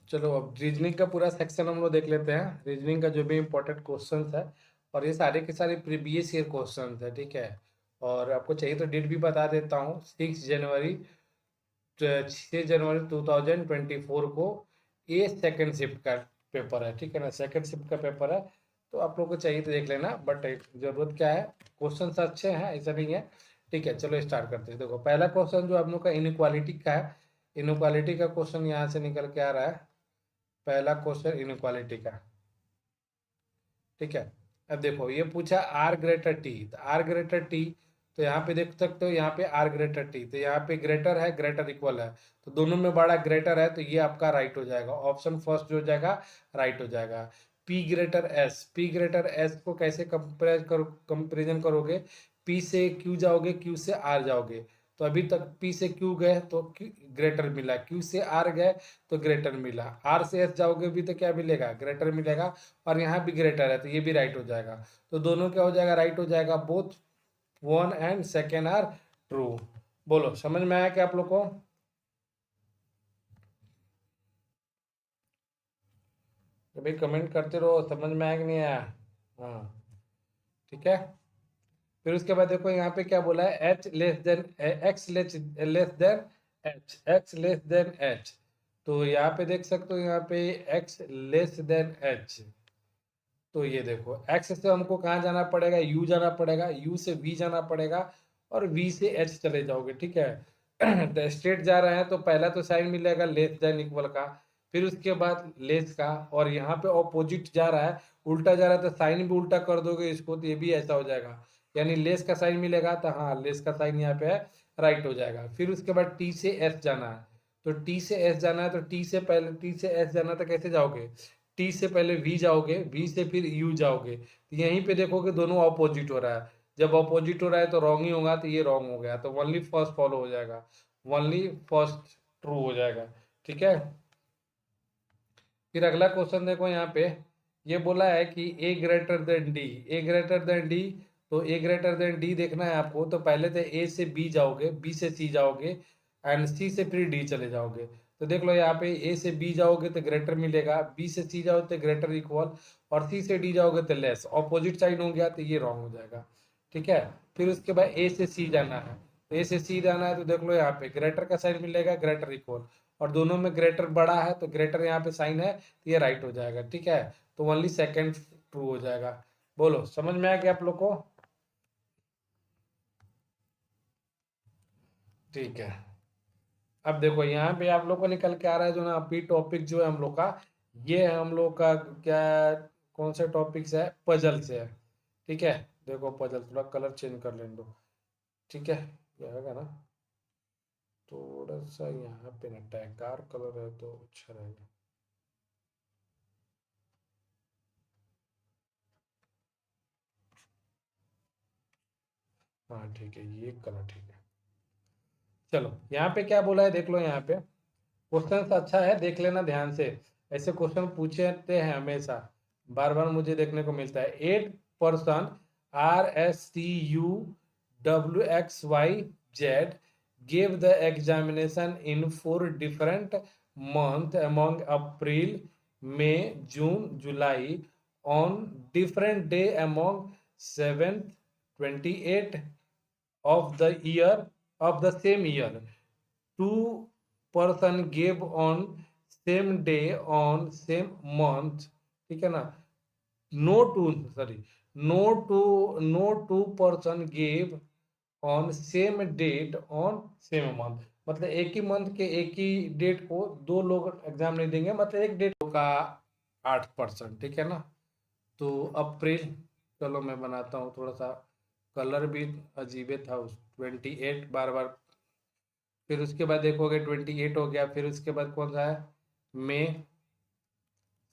चलो अब रीजनिंग का पूरा सेक्शन हम लोग देख लेते हैं। रीजनिंग का जो भी इम्पोर्टेंट क्वेश्चंस है, और ये सारे के सारे प्रीवियस ईयर क्वेश्चंस है, ठीक है। और आपको चाहिए तो डेट भी बता देता हूँ। 6 जनवरी 2024 को ये सेकंड शिफ्ट का पेपर है, ठीक है ना। सेकंड शिफ्ट का पेपर है, तो आप लोग को चाहिए तो देख लेना। बट जरूरत क्या है, क्वेश्चन अच्छे हैं, ऐसा नहीं है, ठीक है। चलो स्टार्ट करते हैं। देखो पहला क्वेश्चन जो आप लोग का इनइक्वालिटी का है, इनइक्वालिटी का क्वेश्चन यहाँ से निकल के आ रहा है। पहला क्वेश्चन इनइक्वालिटी का, ठीक है। अब देखो ये पूछा आर ग्रेटर टी, तो आर ग्रेटर टी, तो यहाँ पे देख सकते हो, यहाँ पे आर ग्रेटर टी, तो यहाँ पे ग्रेटर है, ग्रेटर इक्वल है, तो दोनों में बड़ा ग्रेटर है, तो ये आपका राइट हो जाएगा। ऑप्शन फर्स्ट जो हो जाएगा राइट हो जाएगा। P greater S, P greater S को कैसे कंपेरिजन करोगे? पी से क्यू जाओगे, क्यू से आर जाओगे, तो अभी तक पी से क्यू गए तो ग्रेटर मिला, क्यू से आर गए तो ग्रेटर मिला, आर से एस जाओगे भी तो क्या मिलेगा? ग्रेटर मिलेगा। और यहाँ भी ग्रेटर है, तो ये भी राइट हो जाएगा। तो दोनों क्या हो जाएगा? राइट हो जाएगा। Both one and second are true. बोलो समझ में आया क्या आप लोग को? अभी कमेंट करते रहो, समझ में आया कि नहीं आया? हाँ, ठीक है। फिर उसके बाद देखो यहाँ पे क्या बोला है, H less than x less than H, x less than H. तो यहाँ पे देख सकते हो, यहाँ पे एक्स लेस देन एच, तो ये देखो x से हमको कहाँ जाना पड़ेगा? u जाना पड़ेगा, u से v जाना पड़ेगा, और v से h चले जाओगे, ठीक है। तो स्ट्रेट जा रहे हैं तो पहला तो साइन मिलेगा लेस देन इक्वल का, फिर उसके बाद लेस का, और यहाँ पे ऑपोजिट जा रहा है, उल्टा जा रहा है, तो साइन भी उल्टा कर दोगे इसको, तो ये भी ऐसा हो जाएगा। यानी लेस का साइन मिलेगा, तो हाँ लेस का साइन यहाँ पे है, राइट हो जाएगा। फिर उसके बाद t से s जाना है, तो t से s जाना है, तो t से पहले t से s जाना, तो कैसे जाओगे? टी से पहले वी जाओगे, वी से फिर यू जाओगे, तो यहीं पे देखोगे दोनों ऑपोजिट हो रहा है। जब ऑपोजिट हो रहा है तो रॉन्ग ही होगा, तो ये रॉन्ग हो गया, तो ओनली फर्स्ट फॉलो हो जाएगा, ओनली फर्स्ट ट्रू हो जाएगा, ठीक है। फिर अगला क्वेश्चन देखो यहाँ पे, ये बोला है कि ए ग्रेटर देन डी, ए ग्रेटर देन डी, तो ए ग्रेटर देन डी देखना है आपको, तो पहले तो ए से बी जाओगे, बी से सी जाओगे, एंड सी से फिर डी चले जाओगे। तो देख लो यहाँ पे ए से बी जाओगे तो ग्रेटर मिलेगा, बी से सी जाओगे तो ग्रेटर इक्वल, और सी से डी जाओगे तो लेस, ऑपोजिट साइन हो गया, तो ये रॉन्ग हो जाएगा, ठीक है। फिर उसके बाद ए से सी जाना है, तो ए से सी जाना है, तो देख लो यहाँ पे ग्रेटर का साइन मिलेगा, ग्रेटर इक्वल, और दोनों में ग्रेटर बड़ा है, तो ग्रेटर यहाँ पे साइन है, तो ये राइट हो जाएगा, ठीक है। तो ओनली सेकंड ट्रू हो जाएगा। बोलो समझ में आया क्या आप लोग को? ठीक है। अब देखो यहाँ पे आप लोग को निकल के आ रहा है जो ना, अभी टॉपिक जो है हम लोग का, ये है हम लोग का क्या, कौन से टॉपिक से है? पजल से है, ठीक है। देखो पजल, थोड़ा कलर चेंज कर लेने दो, ठीक है, ये होगा ना, थोड़ा सा यहाँ पे ना डार्क कलर है तो अच्छा रहेगा। हाँ ठीक है, ये कलर ठीक है। चलो यहाँ पे क्या बोला है देख लो, यहाँ पे क्वेश्चन अच्छा है, देख लेना ध्यान से। ऐसे क्वेश्चन पूछते हैं हमेशा, बार बार मुझे देखने को मिलता है। 8 person RSTUWXYZ gave the examination in 4 different months among April, May, June, July on different day among 7th, 28 of the year of the same year. Two person gave on same day on same month, ठीक है ना। No two, sorry, no two person gave on same date on same month, मतलब एक ही month के एक ही date को दो लोग एग्जाम नहीं देंगे, मतलब एक डेट का 8%, ठीक है ना। तो अप्रैल, चलो मैं बनाता हूँ थोड़ा सा, कलर भी अजीबे था उस 28 बार बार। फिर उसके बाद देखोगे 28 हो गया, फिर उसके बाद कौन सा है? मई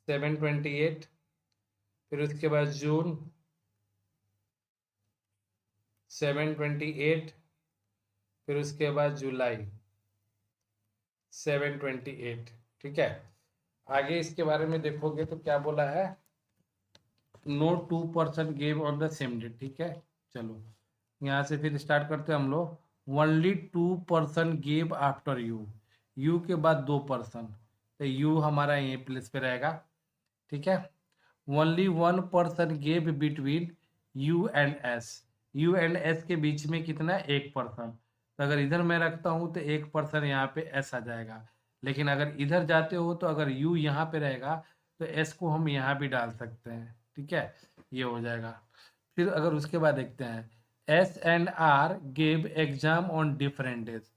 7/28, फिर उसके बाद जून 7/28, फिर उसके बाद जुलाई 7/28, ठीक है। आगे इसके बारे में देखोगे तो क्या बोला है, no two person gave on the same date, ठीक है। चलो यहाँ से फिर स्टार्ट करते हैं हम लोग। Only 2 person gave after you, U के बाद 2 पर्सन, तो यू हमारा यही प्लेस पे रहेगा। ठीक है। Only one person gave between you and S. You and S के बीच में कितना, एक पर्सन। तो अगर इधर मैं रखता हूँ तो एक पर्सन यहाँ पे एस आ जाएगा। लेकिन अगर इधर जाते हो तो अगर यू यहाँ पे रहेगा तो एस को हम यहाँ भी डाल सकते हैं। ठीक है, ये हो जाएगा। फिर अगर उसके बाद देखते हैं, S and R gave exam on different days.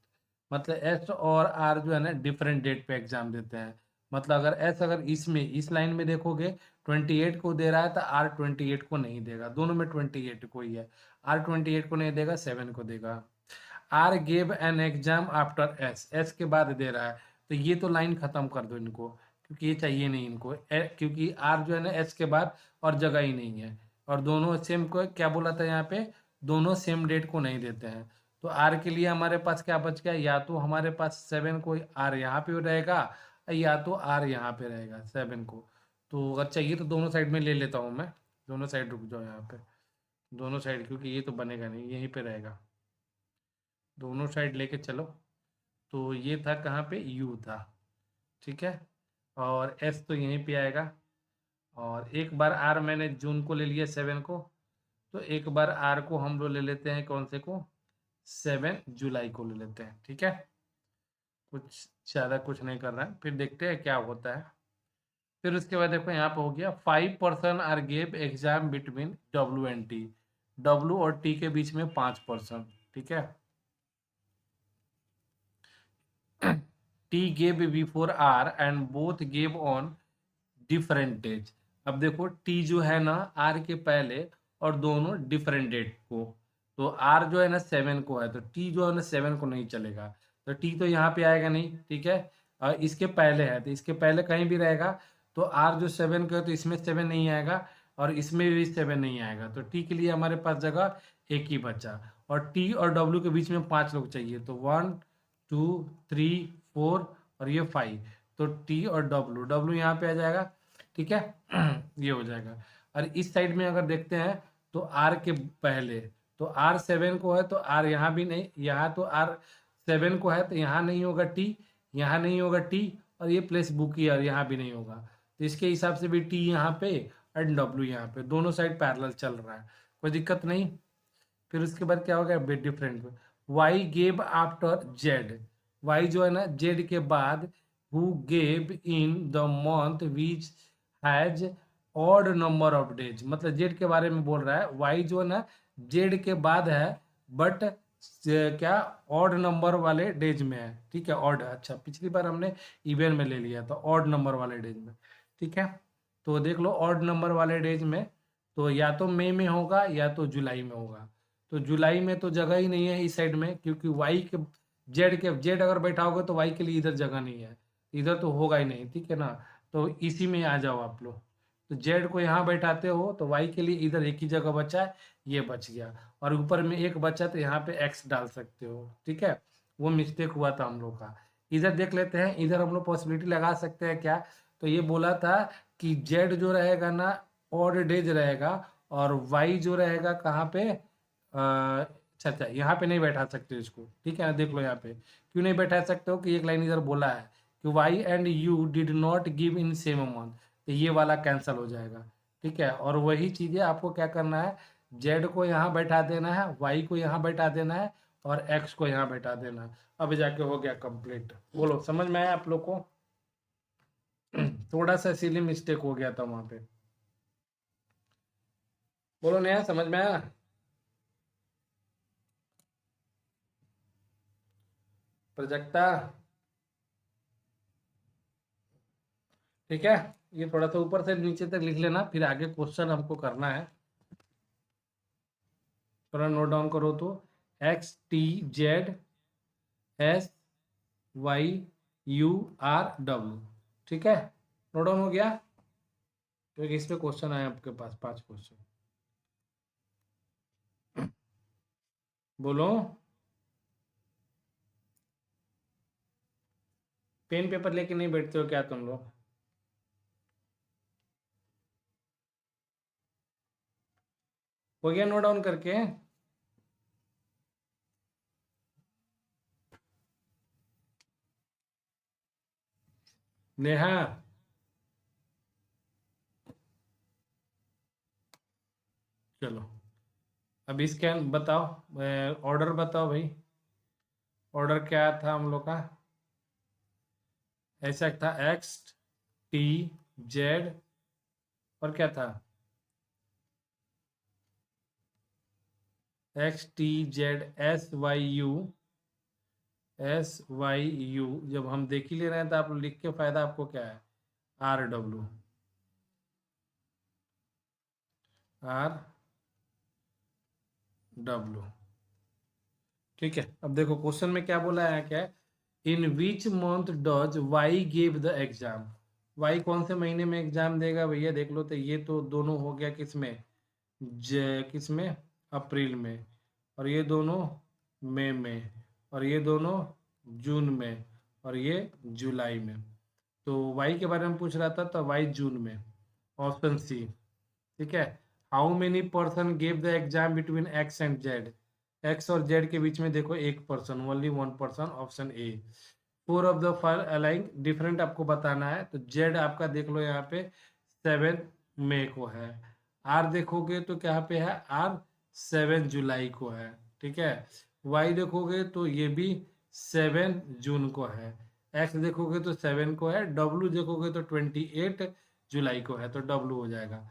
मतलब एस और आर जो है ना डिफरेंट डेट पे एग्जाम देते हैं। मतलब अगर एस अगर इसमें इस लाइन में देखोगे 28 को दे रहा है तो आर 28 को नहीं देगा, दोनों में 28 को ही है। आर 28 को नहीं देगा, 7 को देगा। R gave an exam after S, S के बाद दे रहा है तो ये तो लाइन खत्म कर दो इनको, क्योंकि ये चाहिए नहीं इनको। क्योंकि आर जो है ना एस के बाद और जगह ही नहीं है, और दोनों सेम को क्या बोला था यहाँ पे, दोनों सेम डेट को नहीं देते हैं। तो आर के लिए हमारे पास क्या बच गया, या तो हमारे पास 7 को आर यहाँ पे रहेगा, या तो आर यहाँ पे रहेगा 7 को। तो अगर चाहिए तो दोनों साइड में ले लेता हूँ मैं, दोनों साइड रुक जाओ यहाँ पे, दोनों साइड, क्योंकि ये तो बनेगा नहीं, यहीं पे रहेगा। दोनों साइड लेके चलो। तो ये था कहाँ पे, यू था। ठीक है, और एस तो यहीं पे आएगा। और एक बार आर मैंने जून को ले लिया 7 को, तो एक बार आर को हम लोग ले लेते हैं, कौन से को, 7 जुलाई को ले लेते हैं। ठीक है, कुछ ज़्यादा कुछ नहीं कर रहा है, फिर देखते हैं क्या होता है। फिर उसके बाद देखो यहाँ पे हो गया 5 person R gave exam between W and T. W और टी के बीच में 5 पर्सन। ठीक है, T gave before R and both gave on different days. अब देखो टी जो है ना आर के पहले, और दोनों डिफरेंट डेट को। तो आर जो है ना 7 को है, तो टी जो है ना 7 को नहीं चलेगा, तो टी तो यहाँ पे आएगा नहीं। ठीक है, और इसके पहले है तो इसके पहले कहीं भी रहेगा। तो आर जो 7 का है तो इसमें 7 नहीं आएगा, और इसमें भी 7 नहीं आएगा। तो टी के लिए हमारे पास जगह एक ही बचा, और टी और डब्ल्यू के बीच में 5 लोग चाहिए। तो 1 2 3 4 और ये 5। तो टी और डब्ल्यू, डब्ल्यू यहाँ पे आ जाएगा। ठीक है, ये हो जाएगा। और इस साइड में अगर देखते हैं तो आर के पहले, तो आर 7 को है तो आर यहाँ भी नहीं, यहाँ तो आर 7 को है तो यहाँ नहीं होगा टी, यहाँ नहीं होगा टी, और ये प्लेस बुक ईयर यहाँ भी नहीं होगा। तो इसके हिसाब से भी टी यहाँ पे एंड डब्ल्यू यहाँ पे, दोनों साइड पैरेलल चल रहा है, कोई दिक्कत नहीं। फिर उसके बाद क्या हो गया, bit different. Y gave after Z, Y जो है ना जेड के बाद, who gave in the month which has odd number of days. मतलब जेड के बारे में बोल रहा है, वाई जो है ना जेड के बाद है, बट क्या ऑड नंबर वाले डेज में है। ठीक है, ऑड, अच्छा पिछली बार हमने इवन में ले लिया था ऑड नंबर वाले डेज में। ठीक है, तो देख लो ऑड नंबर वाले डेज में, तो या तो मई में होगा या तो जुलाई में होगा। तो जुलाई में तो जगह ही नहीं है इस साइड में, क्योंकि वाई के जेड अगर बैठाओगे तो वाई के लिए इधर जगह नहीं है, इधर तो होगा ही नहीं। ठीक है ना, तो इसी में आ जाओ आप लोग। तो जेड को यहाँ बैठाते हो तो वाई के लिए इधर एक ही जगह बचा है, ये बच गया। और ऊपर में एक बचा तो यहाँ पे एक्स डाल सकते हो। ठीक है, वो मिस्टेक हुआ था हम लोग का। इधर देख लेते हैं, इधर हम लोग पॉसिबिलिटी लगा सकते हैं क्या। तो ये बोला था कि जेड जो रहेगा ना ऑड डेज रहेगा, और वाई जो रहेगा कहाँ पे, अच्छा अच्छा यहाँ पे नहीं बैठा सकते इसको। ठीक है ना, देख लो यहाँ पे क्यों नहीं बैठा सकते हो, कि एक लाइन इधर बोला है कि Y and U did not give in same amount, तो ये वाला कैंसिल हो जाएगा। ठीक है, और वही चीज़ें आपको क्या करना है, जेड को यहाँ बैठा देना है, वाई को यहाँ बैठा देना है, और एक्स को यहाँ बैठा देना है। अब जाके हो गया कंप्लीट। बोलो समझ में आया आप लोग को? थोड़ा सा इसीलिए मिस्टेक हो गया था वहां पे। बोलो नया, समझ में आया? प्रजक्ता, ठीक है। ये थोड़ा सा ऊपर से नीचे तक लिख लेना, फिर आगे क्वेश्चन हमको करना है। थोड़ा नोट डाउन करो तो, x T Z S why you R W. ठीक है, नोट डाउन हो गया, क्योंकि इस पे क्वेश्चन आए आपके पास 5 क्वेश्चन। बोलो, पेन पेपर लेके नहीं बैठते हो क्या तुम लोग? हो गया नोट डाउन करके? नेहा, चलो अब इसके बताओ, ऑर्डर बताओ भाई, ऑर्डर क्या था हम लोग का? ऐसा था एक्स टी जेड, और क्या था? X T Z S why you, S why you. जब हम देख ही ले रहे हैं तो आप लिख के फायदा आपको क्या है? R W, R W. ठीक है, अब देखो क्वेश्चन में क्या बोला है, क्या है? In which month does Y give the exam? Y कौन से महीने में एग्जाम देगा भैया? देख लो, तो ये तो दोनों हो गया किसमें, किसमें, अप्रैल में, और ये दोनों मई में, और ये दोनों जून में, और ये जुलाई में। तो वाई के बारे में पूछ रहा था, तो वाई जून में, ऑप्शन सी। ठीक है, how many person gave the exam between X and Z? X और जेड के बीच में देखो एक person, only one person, option A. Four of the five aligning different आपको बताना है, तो जेड आपका देख लो यहाँ पे 7 मई को है। आर देखोगे तो क्या पे है, आर 7 जुलाई को है। ठीक है, वाई देखोगे तो ये भी 7 जून को है। एक्स देखोगे तो 7 को है। डब्ल्यू देखोगे तो 28 जुलाई को है, तो डब्ल्यू हो जाएगा।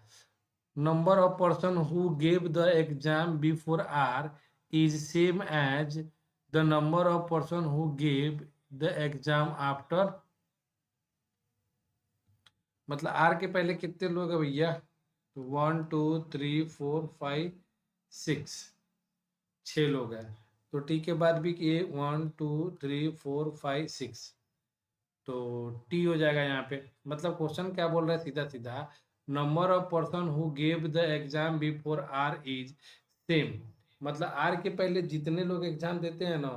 Number of person who gave the exam before R is same as the number of person who gave the exam after. मतलब आर के पहले कितने लोग हैं भैया? तो 1 2 3 4 5 6, 6 लोग हैं। तो टी के बाद भी ये 1 2 3 4 5 6, तो टी हो जाएगा यहाँ पे। मतलब क्वेश्चन क्या बोल रहा है, सीधा सीधा, number of person who gave the exam before R is same. मतलब आर के पहले जितने लोग एग्जाम देते हैं ना,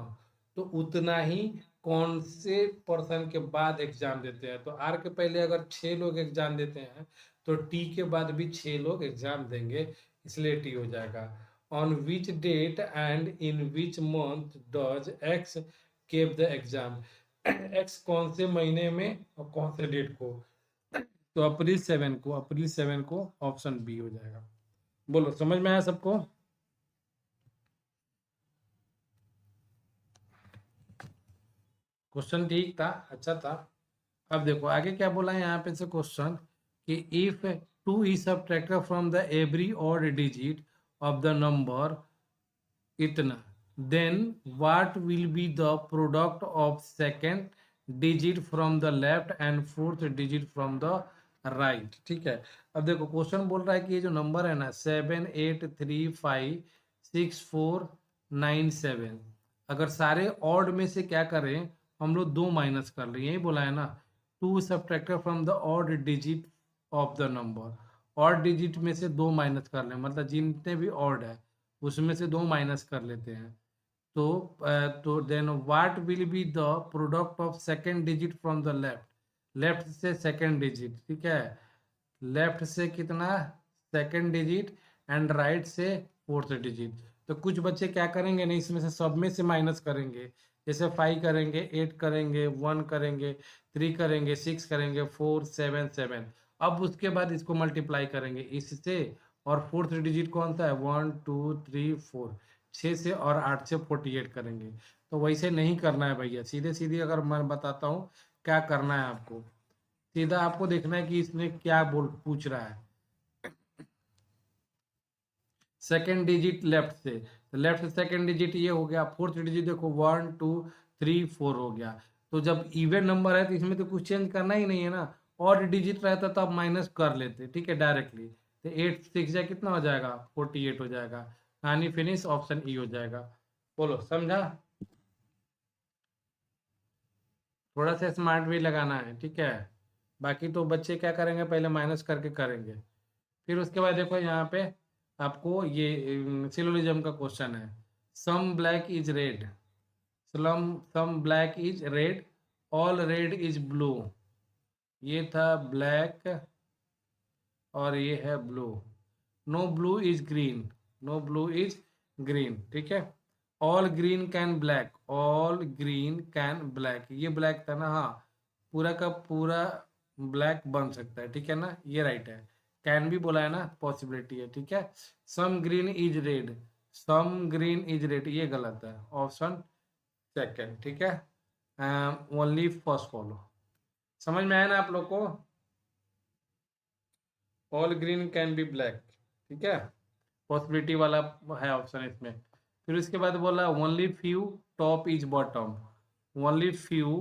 तो उतना ही कौन से पर्सन के बाद एग्जाम देते हैं। तो आर के पहले अगर 6 लोग एग्जाम देते हैं, तो टी के बाद भी 6 लोग एग्जाम देंगे, इसलिए टी हो जाएगा। On which date and in which month does X gave the exam? X कौन से महीने में और कौन से डेट को? तो अप्रैल 7 को ऑप्शन बी हो जाएगा। बोलो, समझ में आया सबको? क्वेश्चन ठीक था, अच्छा था। अब देखो आगे क्या बोला है यहाँ पे से क्वेश्चन, कि if 2 is subtracted from the every odd digit of the number इतना, then what will be the product of second digit from the left and fourth digit from the right? ठीक है, अब देखो क्वेश्चन बोल रहा है कि ये जो नंबर है ना, 7 8 3 5 6 4 9 7, अगर सारे ऑड में से क्या करें, हम लोग 2 माइनस कर लें, यही बोला है ना। 2 subtracted from the odd digit of the number, odd digit में से 2 माइनस कर लें, मतलब जितने भी ऑड है उसमें से 2 माइनस कर लेते हैं। तो then what will be the product of second digit from the left? Left से सेकेंड डिजिट, ठीक है, लेफ्ट से कितना, सेकेंड डिजिट, एंड राइट से फोर्थ डिजिट। तो कुछ बच्चे क्या करेंगे नहीं, इसमें से सब में से माइनस करेंगे, जैसे 5 करेंगे, 8 करेंगे, 1 करेंगे, 3 करेंगे, 6 करेंगे, 4 7 7। अब उसके बाद इसको मल्टीप्लाई करेंगे इससे, और फोर्थ डिजिट कौन सा है, 1 2 3 4, 6 से और 8 से 48 करेंगे। तो वैसे नहीं करना है भैया, सीधे सीधे अगर मैं बताता हूँ क्या करना है आपको, सीधा आपको देखना है कि इसने क्या बोल पूछ रहा है। सेकेंड डिजिट लेफ्ट से, तो लेफ्ट से सेकेंड डिजिट ये हो गया, फोर्थ डिजिट देखो 1 2 3 4 हो गया। तो जब इवन नंबर है तो इसमें तो कुछ चेंज करना ही नहीं है ना, और डिजिट रहता तो आप माइनस कर लेते, ठीक है, डायरेक्टली। तो 8 6 जा कितना हो जाएगा, 48 हो जाएगा। कहानी फिनिश, ऑप्शन ई हो जाएगा। बोलो, समझा? थोड़ा सा स्मार्ट भी लगाना है, ठीक है। बाकी तो बच्चे क्या करेंगे, पहले माइनस करके करेंगे, फिर उसके बाद देखो यहाँ पे आपको ये सिलोजिज्म का क्वेश्चन है। Some black is red, some black is red, all red is blue. ये था ब्लैक और ये है blue. No blue is green, no blue is green, ठीक है। All green can black, all green can black, ये black था ना, हाँ। पूरा का पूरा ब्लैक बन सकता है, ठीक है ना, ये राइट है। कैन भी बोला है ना, पॉसिबिलिटी है, ठीक है। Some green is red, some green is red, ये गलत है, ऑप्शन सेकंड, ठीक है। Only first follow. समझ में आया ना आप लोग को? All green can be black, ठीक है, पॉसिबिलिटी वाला है ऑप्शन इसमें। फिर उसके बाद बोला only few top is bottom, only few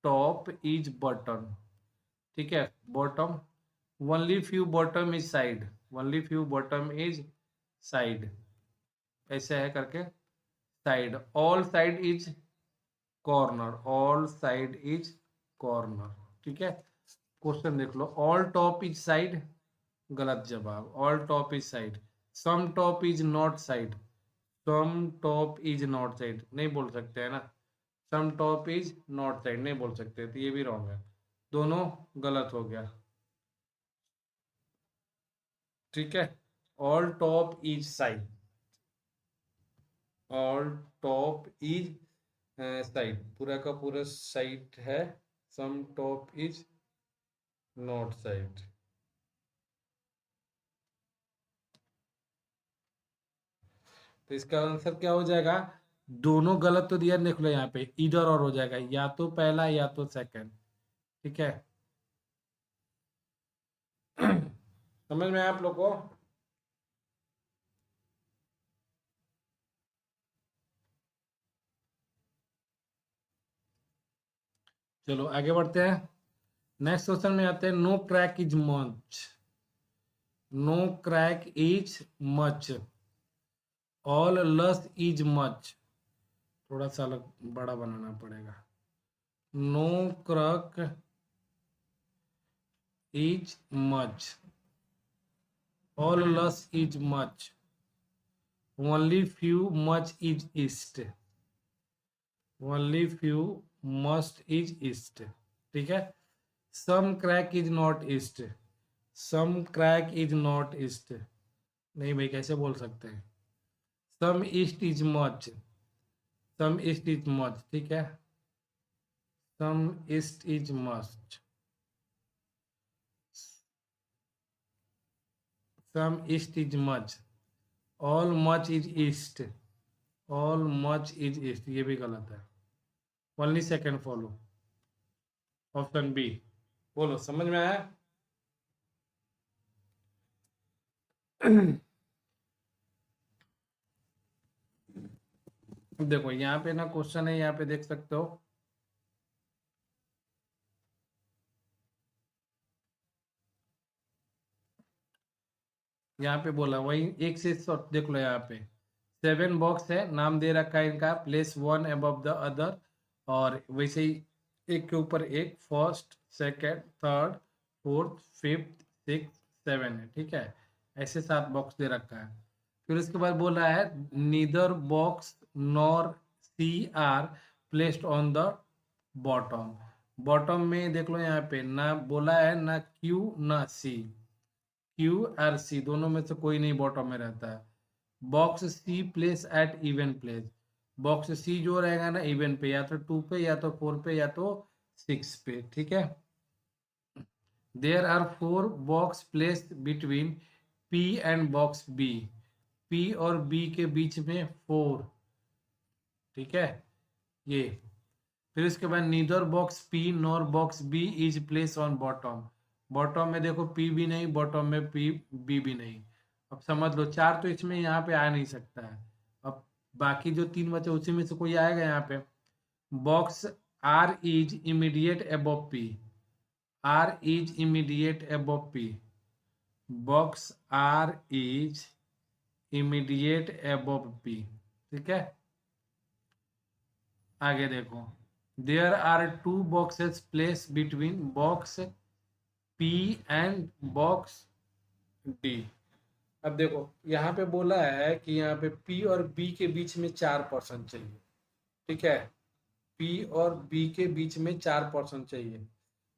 top is bottom, ठीक है, bottom. Only few bottom is side, only few bottom is side, ऐसे है करके side. All side is corner, all side is corner, ठीक है। क्वेश्चन देख लो, all top is side, गलत जवाब, all top is side. Some top is not side, some top is not side, नहीं बोल सकते है ना, सम टॉप इज नॉट साइड नहीं बोल सकते, तो ये भी रॉन्ग है, दोनों गलत हो गया, ठीक है। All top is side, all top is side, पूरा का पूरा साइड है, some top is not side. तो इसका आंसर क्या हो जाएगा? दोनों गलत तो दिया, देख लो यहाँ पे इधर और हो जाएगा, या तो पहला या तो सेकंड, ठीक है। समझ में आया आप लोग को? चलो आगे बढ़ते हैं, नेक्स्ट क्वेश्चन में आते हैं। No crack is much, no crack is much, all loss is much, थोड़ा सा अलग बड़ा बनाना पड़ेगा। No crack is much, all loss is much, only few much is east, only few must is east, ठीक है। Some crack is not east, some crack is not east, नहीं भाई कैसे बोल सकते हैं। Some east is much, some east is much, ठीक है, some east is much, some east is much, all much is east, all much is east, ये भी गलत है। Only second follow, option B. बोलो समझ में आया? देखो यहाँ पे ना क्वेश्चन है, यहाँ पे देख सकते हो, यहाँ पे बोला वही एक से देख लो, यहाँ पे 7 बॉक्स है, नाम दे रखा है इनका, place one above the other, और वैसे ही एक के ऊपर एक, first second third fourth fifth six seven है, ठीक है, ऐसे 7 बॉक्स दे रखा है। फिर उसके बाद बोल रहा है neither box nor C are placed on the bottom, bottom में देख लो यहाँ पे ना बोला है ना क्यू ना सी, क्यू और सी दोनों में से कोई नहीं बॉटम में रहता है। Box C place at even place, box C जो रहेगा ना इवन पे, या तो 2 पे या तो 4 पे या तो 6 पे, ठीक है। There are 4 box place between P and box B, P और बी के बीच में 4, ठीक है, ये। फिर उसके बाद neither box P nor box B is place on bottom, bottom में देखो पी भी नहीं, बॉटम में पी बी भी नहीं। अब समझ लो 4 तो इसमें यहाँ पे आ नहीं सकता है। अब बाकी जो 3 बचे उसी में से कोई आएगा यहाँ पे। Box R is immediate above P, R is immediate above P, box R is immediate above P, ठीक है। आगे देखो, there are 2 boxes place between box P and box D. अब देखो यहाँ पे बोला है कि यहाँ पे पी और बी के बीच में 4% चाहिए, ठीक है, पी और बी के बीच में 4% चाहिए।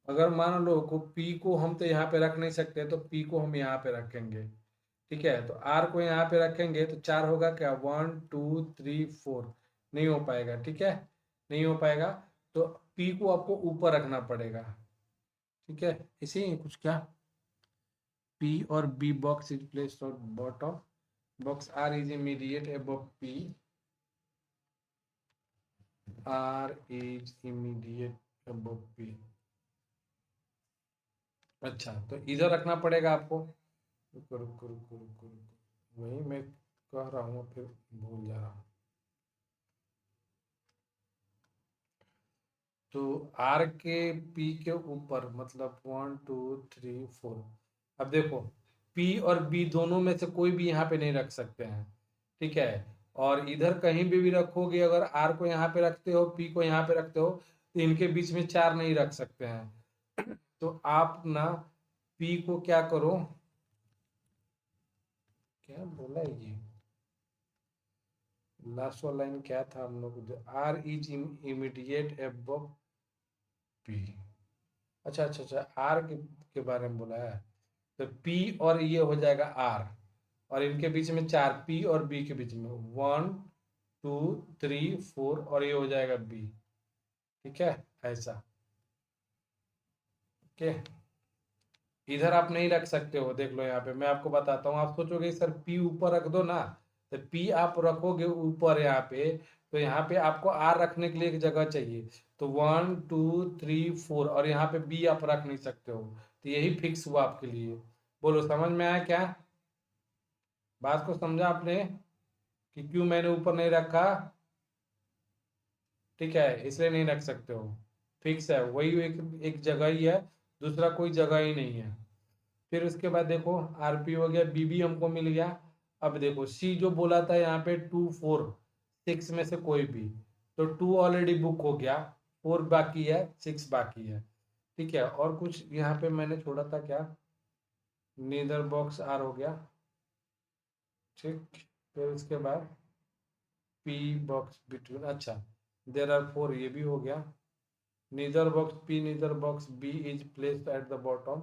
अगर मान लो को पी को हम तो यहाँ पे रख नहीं सकते, तो पी को हम यहाँ पे रखेंगे, ठीक है, तो आर को यहाँ पे रखेंगे तो 4 होगा क्या, 1 2 3 4, नहीं हो पाएगा, ठीक है, नहीं हो पाएगा। तो P को आपको ऊपर रखना पड़ेगा, ठीक है। इसी कुछ क्या, P और B box is placed on bottom box, R is immediate above P, R is immediate above P। अच्छा, तो इधर रखना पड़ेगा आपको। रुको रुको रुको रुको रुको, वही मैं कह रहा हूँ, फिर भूल जा रहा हूँ। तो R के P के ऊपर मतलब 1 2 3 4। अब देखो P और B दोनों में से कोई भी यहाँ पे नहीं रख सकते हैं, ठीक है। और इधर कहीं भी रखोगे, अगर R को यहाँ पे रखते हो, P को यहाँ पे रखते हो, तो इनके बीच में 4 नहीं रख सकते हैं। तो आप ना P को क्या करो, क्या बोला ये लास्ट वाला लाइन क्या था हम लोग, R is immediate above P। अच्छा अच्छा अच्छा, R के बारे में बोला है। तो P और ये हो जाएगा R, और इनके बीच में 4, P और B के बीच में 1 2 3 4, और ये हो जाएगा B, ठीक है, ऐसा। ओके, इधर आप नहीं रख सकते हो, देख लो यहाँ पे मैं आपको बताता हूँ। आप सोचोगे सर P ऊपर रख दो ना, तो P आप रखोगे ऊपर यहाँ पे, तो यहाँ पे आपको R रखने के लिए एक जगह चाहिए। तो 1 2 3 4, और यहाँ पे B आप रख नहीं सकते हो, तो यही फिक्स हुआ आपके लिए। बोलो समझ में आया क्या, बात को समझा आपने कि क्यों मैंने ऊपर नहीं रखा, ठीक है, इसलिए नहीं रख सकते हो, फिक्स है वही, एक जगह ही है, दूसरा कोई जगह ही नहीं है। फिर उसके बाद देखो आरपी हो गया, बीबी हमको मिल गया। अब देखो सी जो बोला था यहाँ पे 2 4 6 में से कोई भी, तो 2 ऑलरेडी बुक हो गया, 4 बाकी है, 6 बाकी है, ठीक है। और कुछ यहाँ पे मैंने छोड़ा था क्या, नीदर बॉक्स आर हो गया, ठीक। फिर उसके बाद पी बॉक्स बिटवीन, अच्छा देर आर 4, ये भी हो गया। neither box P neither box B is placed at the bottom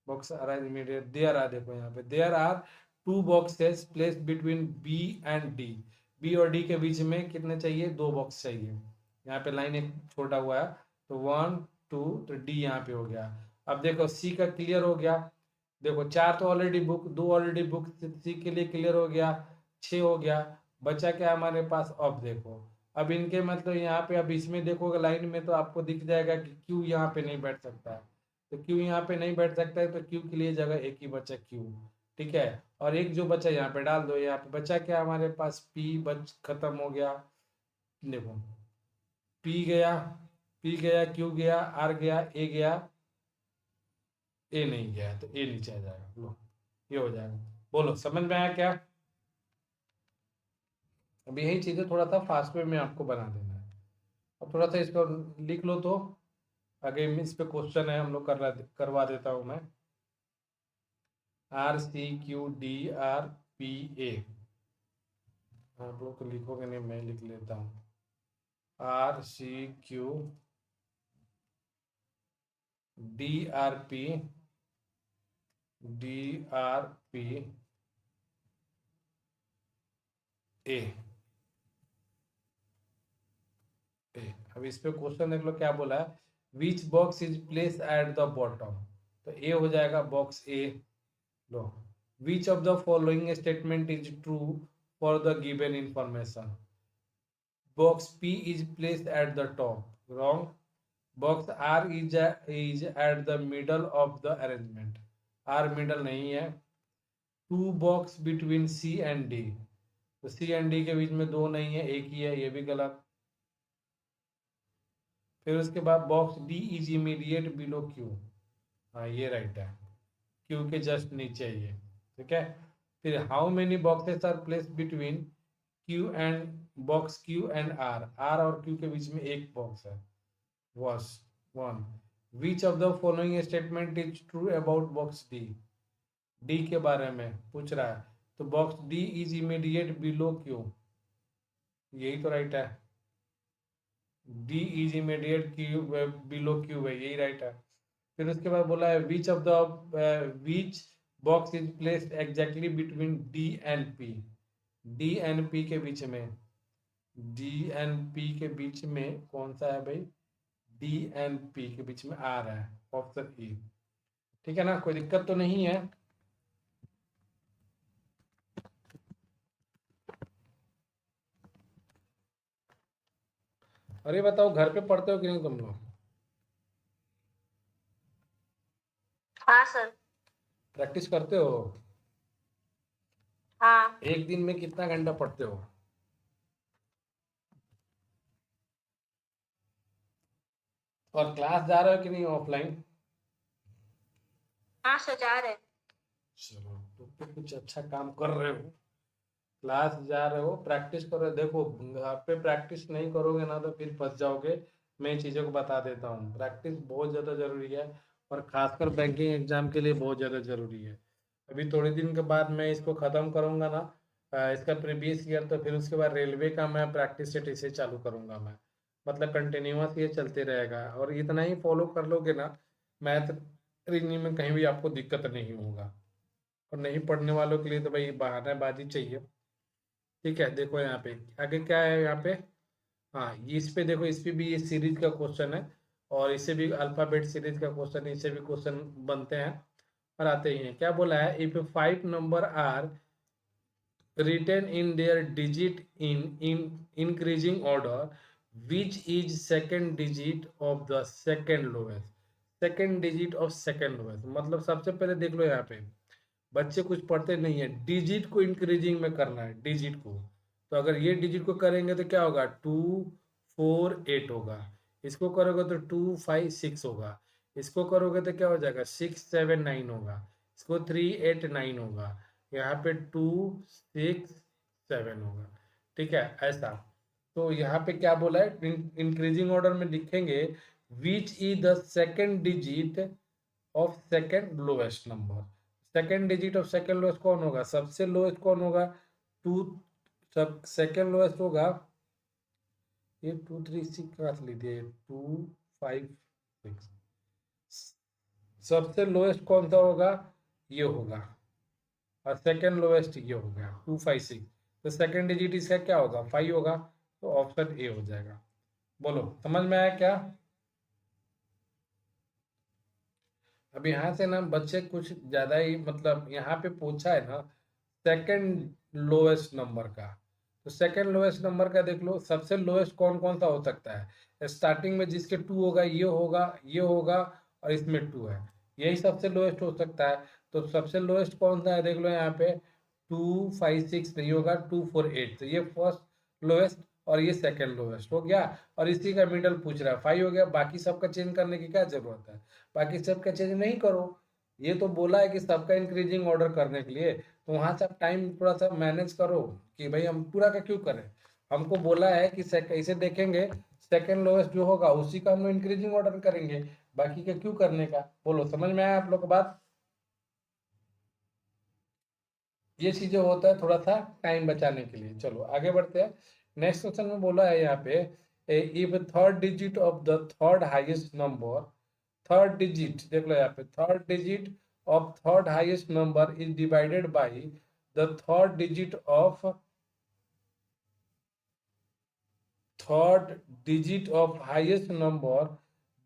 box R is immediate, there are, देखो यहाँ पे there are 2 boxes placed between B and D। B और D के बीच में कितने चाहिए, 2 बॉक्स चाहिए। यहाँ पे लाइन एक छोटा हुआ है, तो 1 2, तो D यहाँ पे हो गया। अब देखो C का क्लियर हो गया, देखो 4 तो already book, 2 already book, C के लिए क्लियर हो गया, 6 हो गया। बचा क्या हमारे पास, अब देखो अब इनके मतलब यहाँ पे, अब इसमें देखोगे लाइन में तो आपको दिख जाएगा कि क्यू यहाँ पे नहीं बैठ सकता है। तो क्यू यहाँ पे नहीं बैठ सकता है, तो क्यू के लिए जगह एक ही बचा क्यू, ठीक है। और एक जो बचा यहाँ पे डाल दो, यहाँ पे बचा क्या हमारे पास, पी बच खत्म हो गया। देखो पी गया, पी गया, क्यू गया, आर गया, ए गया, ए नहीं गया, तो ए नीचे आ जाएगा, लो ये हो जाएगा। बोलो समझ में आया क्या। अब यही चीजें थोड़ा सा फास्ट वे में आपको बना देना है। अब थोड़ा सा इसको लिख लो, तो आगे इस पे क्वेश्चन है, हम लोग करवा देता हूँ मैं। R C Q D R P A, आप लोग तो लिखोगे नहीं, मैं लिख लेता हूँ। R C Q D R P, D R P A, A. अब इस पे क्वेश्चन देख लो क्या बोला है, which box is place at the bottom, तो ए हो जाएगा बॉक्स ए। लो which of the following statement is true for the given information, box P is placed at the top, wrong, box R is at the middle of the arrangement, R middle नहीं है। 2 box between C and D, तो C and D के बीच में 2 नहीं है, एक ही है, ये भी गलत। फिर उसके बाद box D is immediate below Q, हाँ ये राइट है, Q के जस्ट नीचे है ये, ठीक है। फिर how many boxes are place between Q and box Q and R, R और Q के बीच में एक बॉक्स है, was 1। Which of the following statement is true about box D, D के बारे में पूछ रहा है, तो box D is immediate below Q, यही तो राइट है। D is immediate Q below Q है, यही राइट है। फिर उसके बाद बोला है which of the which box is placed exactly between D and P, D and P के बीच में, D and P के बीच में कौन सा है भाई, डी एंड पी के बीच में आ रहा है, ऑप्शन ई। ठीक है ना, कोई दिक्कत तो नहीं है। अरे बताओ, घर पे पढ़ते हो कि नहीं तुम लोग? हाँ सर। प्रैक्टिस करते हो? हाँ। एक दिन में कितना घंटा पढ़ते हो? और क्लास जा रहे हो कि नहीं ऑफलाइन? हाँ सर, जा रहे। चलो, तो कुछ अच्छा काम कर रहे हो। क्लास जा रहे हो, प्रैक्टिस कर रहे हो। देखो, घर पे प्रैक्टिस नहीं करोगे ना तो फिर फंस जाओगे। मैं चीज़ों को बता देता हूँ, प्रैक्टिस बहुत ज़्यादा ज़रूरी है, और ख़ासकर बैंकिंग एग्जाम के लिए बहुत ज़्यादा ज़रूरी है। अभी थोड़े दिन के बाद मैं इसको ख़त्म करूँगा ना, इसका प्रीवियस ईयर, तो फिर उसके बाद रेलवे का मैं प्रैक्टिस सेट इसे चालू करूँगा मैं। मतलब कंटिन्यूअस ये चलते रहेगा, और इतना ही फॉलो कर लोगे ना, मैथ रीजनिंग में कहीं भी आपको दिक्कत नहीं होगा। और नहीं पढ़ने वालों के लिए तो भाई बहानाबाजी चाहिए। ठीक है, देखो यहाँ पे आगे क्या है यहाँ पे। हाँ, इस पे देखो, इस पे भी ये सीरीज का क्वेश्चन है, और इससे भी अल्फाबेट सीरीज का क्वेश्चन है, इससे भी क्वेश्चन बनते हैं और आते ही हैं। क्या बोला है, if 5 number are written in their digit in increasing order, which is second digit of the second lowest? Second digit of second lowest मतलब, सबसे पहले देख लो यहाँ पे, बच्चे कुछ पढ़ते नहीं है, डिजिट को इंक्रीजिंग में करना है, डिजिट को। तो अगर ये डिजिट को करेंगे तो क्या होगा, 2 4 8 होगा। इसको करोगे तो 2 5 6 होगा। इसको करोगे तो क्या हो जाएगा, 6 7 9 होगा। इसको 3 8 9 होगा। यहाँ पे 2 6 7 होगा। ठीक है, ऐसा। तो यहाँ पे क्या बोला है, इंक्रीजिंग ऑर्डर में लिखेंगे, which is the second digit of second lowest number. Second digit of second lowest कौन होगा, सबसे लोएस्ट कौन होगा, टू। सब सेकेंड लोएस्ट होगा, ये 2 3 6 कहाँ से लिख दिया, 2 5 6। सबसे लोएस्ट कौन सा होगा, ये होगा, और सेकेंड लोएस्ट ये हो गया 2 5 6। तो सेकेंड डिजिट इसका क्या होगा, 5 होगा। तो ऑप्शन ए हो जाएगा। बोलो, समझ में आया क्या? अब यहाँ से ना बच्चे कुछ ज्यादा ही, मतलब यहाँ पे पूछा है ना सेकंड लोएस्ट नंबर का, तो सेकंड लोएस्ट नंबर का देख लो, सबसे लोएस्ट कौन कौन सा हो सकता है, स्टार्टिंग में जिसके 2 होगा, ये होगा, ये होगा, और इसमें 2 है, यही सबसे लोएस्ट हो सकता है। तो सबसे लोएस्ट कौन सा है, देख लो यहाँ पे, 2 5 6 नहीं होगा, 2 4 8, तो ये फर्स्ट लोएस्ट और ये सेकंड लोएस्ट हो गया। और इसी का मिडल पूछ रहा है, 5 हो गया, बाकी सबका चेंज करने की क्या जरूरत है, बाकी सबका चेंज नहीं करो। ये तो बोला है कि सबका इंक्रीजिंग ऑर्डर करने के लिए, तो वहां से आप टाइम थोड़ा सा मैनेज करो, कि भाई हम पूरा का क्यों करें। हमको बोला है कि इसे देखेंगे, सेकंड लोएस्ट जो होगा उसी का हम लोग इंक्रीजिंग ऑर्डर करेंगे, बाकी का क्यों करने का। बोलो, समझ में आया आप लोग को बात? ये चीजें होता है थोड़ा सा टाइम बचाने के लिए। चलो आगे बढ़ते हैं। नेक्स्ट क्वेश्चन में बोला है यहाँ पे, if third digit of the third highest number, third digit देख लो यहाँ पे, third digit of third highest number is divided by the third digit of third digit of highest number,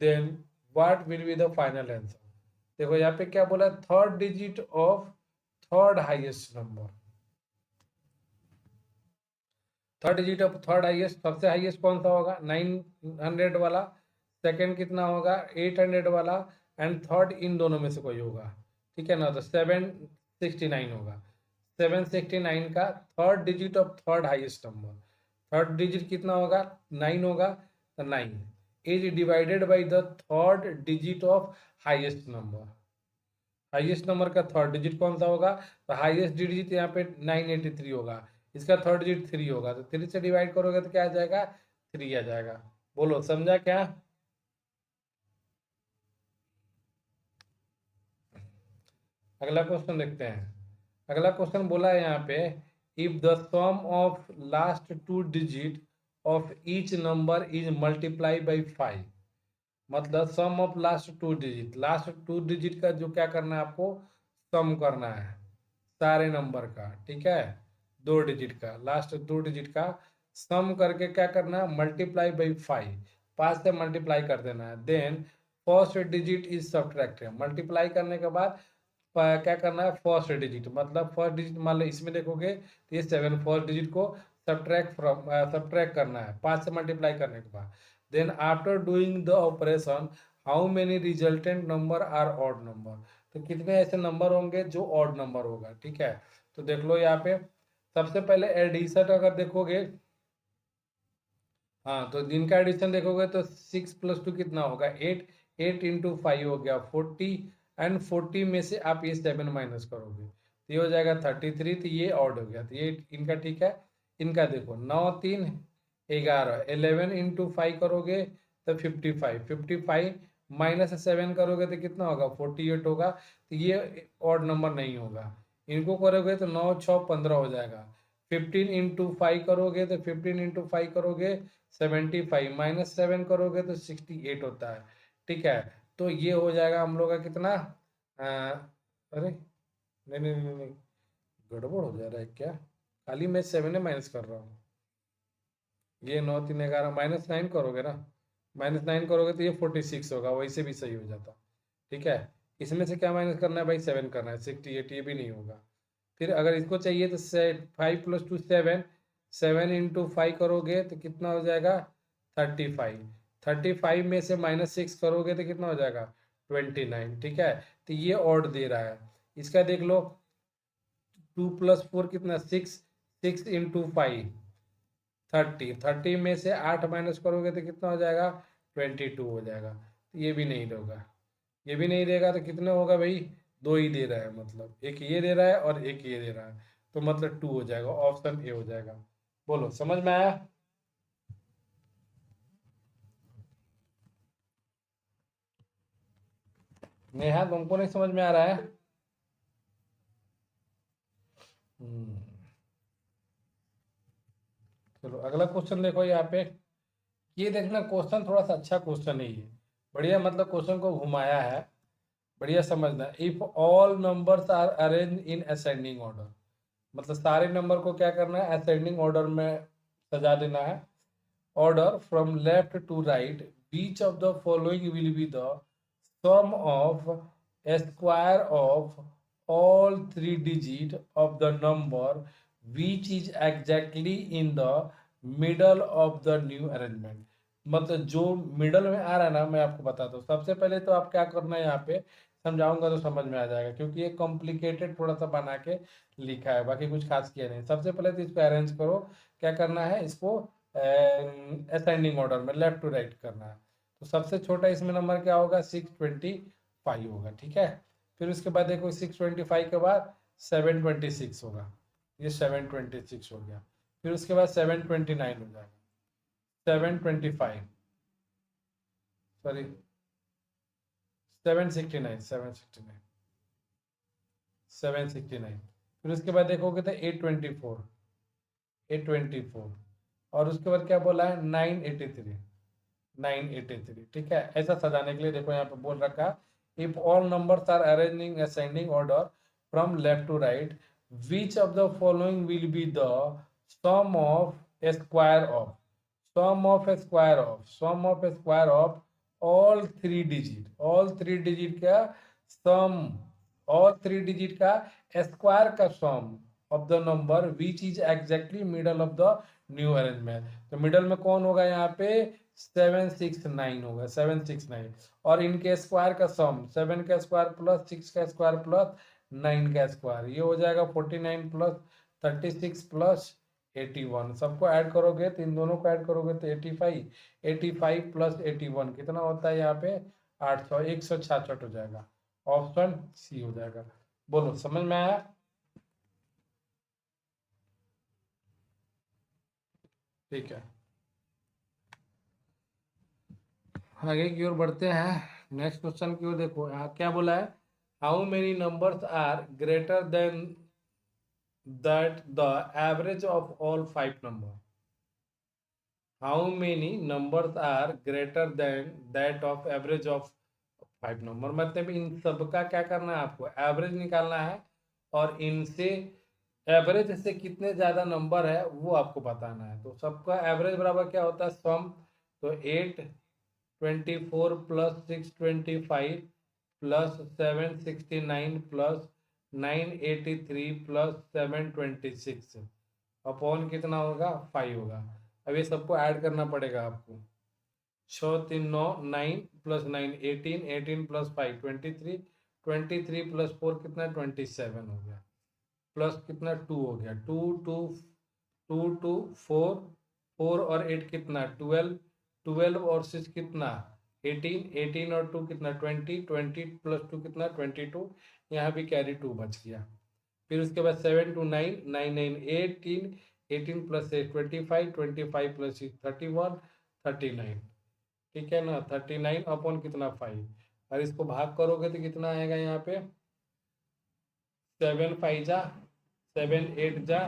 then what will be the final answer. देखो यहाँ पे क्या बोला है, third digit of third highest number, third digit of third highest, सबसे highest कौन सा होगा, 900 वाला, सेकंड कितना होगा, 800 वाला, एंड थर्ड इन दोनों में से कोई होगा। ठीक है ना, तो 769 होगा। 769 का third digit of third highest number, third digit कितना होगा, 9 होगा, तो 9 is divided by the third digit of highest number. Highest number का थर्ड डिजिट कौन सा होगा, तो हाईएस्ट डिजिट यहाँ पे 983 होगा, इसका थर्ड डिजिट 3 होगा, तो 3 से डिवाइड करोगे तो क्या आ जाएगा, 3 आ जाएगा। बोलो, समझा क्या? अगला क्वेश्चन देखते हैं। अगला क्वेश्चन बोला है यहाँ पे, if the sum of last 2 digit of each number is multiply by 5, मतलब sum of last 2 digit, last 2 digit का जो क्या करना है आपको, सम करना है सारे नंबर का। ठीक है, 2 डिजिट का, लास्ट 2 डिजिट का सम करके क्या करना है, मल्टीप्लाई बाई 5, 5 से मल्टीप्लाई कर देना है। Then first digit is subtracted, multiply करने के बाद क्या करना है, फर्स्ट डिजिट, मतलब फर्स्ट डिजिट मान लो इसमें देखोगे तो ये 7, फर्स्ट डिजिट को सब्ट्रैक्ट करना है 5 से मल्टीप्लाई करने के बाद। Then after doing the operation how many resultant number are odd number, तो कितने ऐसे नंबर होंगे जो ऑड नंबर होगा। ठीक है, तो देख लो यहाँ पे सबसे पहले एडिशन अगर देखोगे, हाँ तो दिन का एडिशन देखोगे तो 6 + 2 कितना होगा 8, 8 × 5 हो गया 40, एंड 40 में से आप ये 7 माइनस करोगे तो ये हो जाएगा 33, तो ये ऑड हो गया, तो ये इनका ठीक है। इनका देखो 9 3 11, 11 × 5 करोगे तो 55, 55 माइनस 7 करोगे तो कितना होगा 48 होगा, तो ये ऑड नंबर नहीं होगा। इनको करोगे तो 9 6 15 हो जाएगा। 15 × 5 करोगे तो 15 × 5 करोगे 75, माइनस 7 करोगे तो 68 होता है। ठीक है, तो ये हो जाएगा हम लोग का कितना, अरे नहीं नहीं नहीं नहीं, गड़बड़ हो जा रहा है क्या, खाली मैं 7 माइनस कर रहा हूँ। ये 9 3 11 -9 करोगे ना, -9 करोगे तो ये 46 होगा, वैसे भी सही हो जाता। ठीक है, इसमें से क्या माइनस करना है भाई, 7 करना है, 68, ये भी नहीं होगा। फिर अगर इसको चाहिए तो 5 + 2 7, 7 × 5 करोगे तो कितना हो जाएगा 35, 35 में से -6 करोगे तो कितना हो जाएगा 29। ठीक है, तो ये ऑड दे रहा है। इसका देख लो 2 + 4 कितना 6, 6 × 5 30, 30 में से 8 माइनस करोगे तो कितना हो जाएगा 22 हो जाएगा, तो ये भी नहीं होगा। ये भी नहीं देगा तो कितने होगा भाई, 2 ही दे रहा है, मतलब एक ये दे रहा है और एक ये दे रहा है, तो मतलब 2 हो जाएगा, ऑप्शन ए हो जाएगा। बोलो समझ में आया। नेहा तुमको नहीं समझ में आ रहा है। हम्म, चलो अगला क्वेश्चन देखो यहाँ पे, ये देखना क्वेश्चन थोड़ा सा अच्छा क्वेश्चन है ये, बढ़िया, मतलब क्वेश्चन को घुमाया है, बढ़िया समझना। If all numbers are arrange in ascending order, मतलब सारे नंबर को क्या करना है असेंडिंग ऑर्डर में सजा देना है। Order from left to right, which of the following will be the sum of square of all 3 digit of the number which is exactly in the middle of the new arrangement, मतलब जो middle में आ रहा है ना, मैं आपको बताता हूँ। सबसे पहले तो आप क्या करना है, यहाँ पे समझाऊंगा तो समझ में आ जाएगा, क्योंकि ये कॉम्प्लिकेटेड थोड़ा सा बना के लिखा है, बाकी कुछ खास किया नहीं। सबसे पहले तो इसको अरेंज करो, क्या करना है इसको असेंडिंग ऑर्डर में लेफ्ट टू राइट करना है। तो सबसे छोटा इसमें नंबर क्या होगा 625 होगा। ठीक है, फिर उसके बाद देखो 625 के बाद 726 होगा, ये 726 हो गया। फिर उसके बाद 729 हो जाएगा, 725 सॉरी 769, 769, 769। फिर उसके बाद देखोगे तो 824, 824, और उसके बाद क्या बोला है 983, 983। ठीक है, ऐसा सजाने के लिए देखो यहाँ पे बोल रखा, if all numbers are arranged in ascending order from left to right, which of the following will be the sum of a square of, sum of a square of, sum of a square of all 3 digit, all 3 digit का sum, all 3 digit का square का sum of the number which is exactly middle of the new arrangement. तो middle में कौन होगा यहाँ पे 769 होगा, 769, और इनके स्क्वायर का सम 7 का स्क्वायर प्लस 6 का स्क्वायर प्लस 9 का स्क्वायर, ये हो जाएगा 49 प्लस 36 प्लस 81। सबको ऐड करोगे तो इन दोनों को ऐड करोगे तो 85, 85 प्लस 81 कितना होता है यहाँ पे 800, 166 हो जाएगा, ऑप्शन सी हो जाएगा। बोलो समझ में आया। ठीक है, आगे की ओर बढ़ते हैं, नेक्स्ट क्वेश्चन की ओर। देखो यहाँ क्या बोला है, how many numbers are greater than that the average of all 5 number, how many numbers are greater than that of average of 5 number, मतलब इन सबका क्या करना है आपको एवरेज निकालना है, और इनसे एवरेज से कितने ज़्यादा नंबर है वो आपको बताना है। तो सबका एवरेज बराबर क्या होता है सम, तो 8 24 plus 625 plus 769 plus 983 plus 726 upon कितना होगा 5 होगा। अब ये सबको ऐड करना पड़ेगा आपको। 6 3 9 9 प्लस 9 18 18 प्लस 5 23 23 प्लस 4 कितना 27 हो गया प्लस कितना 2 हो गया 2 2 2 2 4 4 और 8 कितना 12 12 और 6 कितना 18 18 और 2 कितना 20 20 प्लस 2 कितना 22 यहाँ भी कैरी 2 बच गया। फिर उसके बाद 7 2 9 9 9 18 18 प्लस 8 25 25 प्लस 6 31 39 ठीक है ना 39 अपॉन कितना 5 और इसको भाग करोगे तो कितना आएगा यहाँ पे 7 5 जा 7 8 जा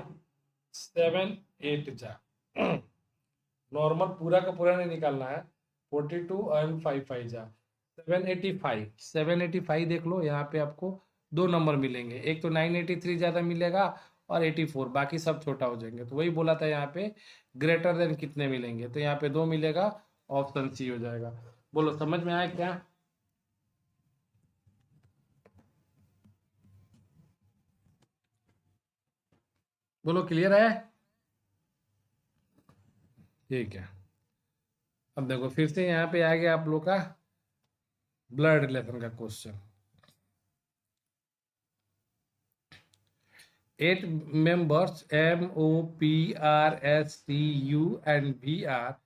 7 8 जा नॉर्मल पूरा का पूरा नहीं निकालना है 42 एंड 5 5 जा 785 देख लो यहाँ पे आपको 2 नंबर मिलेंगे। एक तो 983 ज़्यादा मिलेगा और 84 बाकी सब छोटा हो जाएंगे। तो वही बोला था यहाँ पे ग्रेटर देन कितने मिलेंगे तो यहाँ पे 2 मिलेगा ऑप्शन सी हो जाएगा। बोलो समझ में आया क्या? बोलो क्लियर है? ठीक है। अब देखो फिर से यहाँ पे आ गया आप लोग का ब्लड रिलेशन का question. 8 members MOPRSTU and VR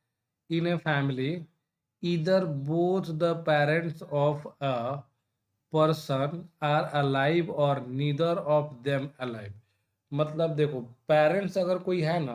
in a family, either both the parents of a person are alive or neither of them alive। मतलब देखो पेरेंट्स अगर कोई है ना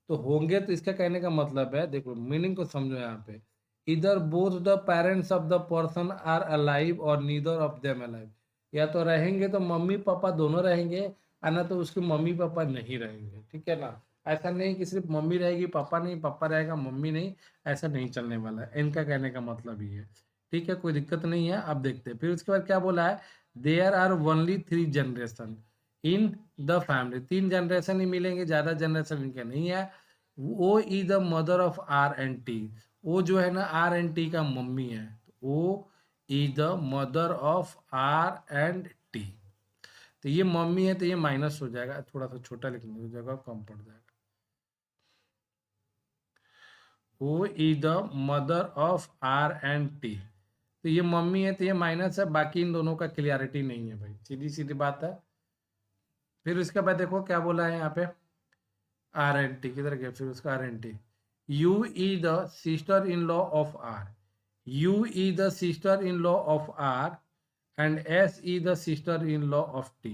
तो होंगे, तो इसका कहने का मतलब है देखो मीनिंग को समझो यहाँ पे इधर both the parents of the person are alive और नीदर ऑफ देम अलाइव। या तो रहेंगे तो मम्मी पापा दोनों रहेंगे और ना तो उसके मम्मी पापा नहीं रहेंगे। ठीक है ना, ऐसा नहीं कि सिर्फ मम्मी रहेगी पापा नहीं, पापा रहेगा मम्मी नहीं, ऐसा नहीं चलने वाला है। इनका कहने का मतलब ये है। ठीक है, कोई दिक्कत नहीं है। अब देखते हैं फिर उसके बाद क्या बोला है, there are only 3 generation in the family. 3 generation ही मिलेंगे, ज्यादा जनरेशन इनके नहीं है। O is the mother of R and T. वो जो है ना आर एंड टी का मम्मी है। O is the mother of R and T. तो ये मम्मी है तो ये माइनस हो जाएगा, थोड़ा सा छोटा लिखने की जगह कम पड़ जाएगा। O is the mother of R and T. तो ये मम्मी है तो ये माइनस है, बाकी इन दोनों का क्लियरिटी नहीं है भाई, सीधी सीधी बात है। फिर उसके बाद देखो क्या बोला है यहाँ पे, आर एन टी किधर गया, फिर उसका R and T. U is the sister in law of R. U is the sister in law of R and S is the sister in law of T.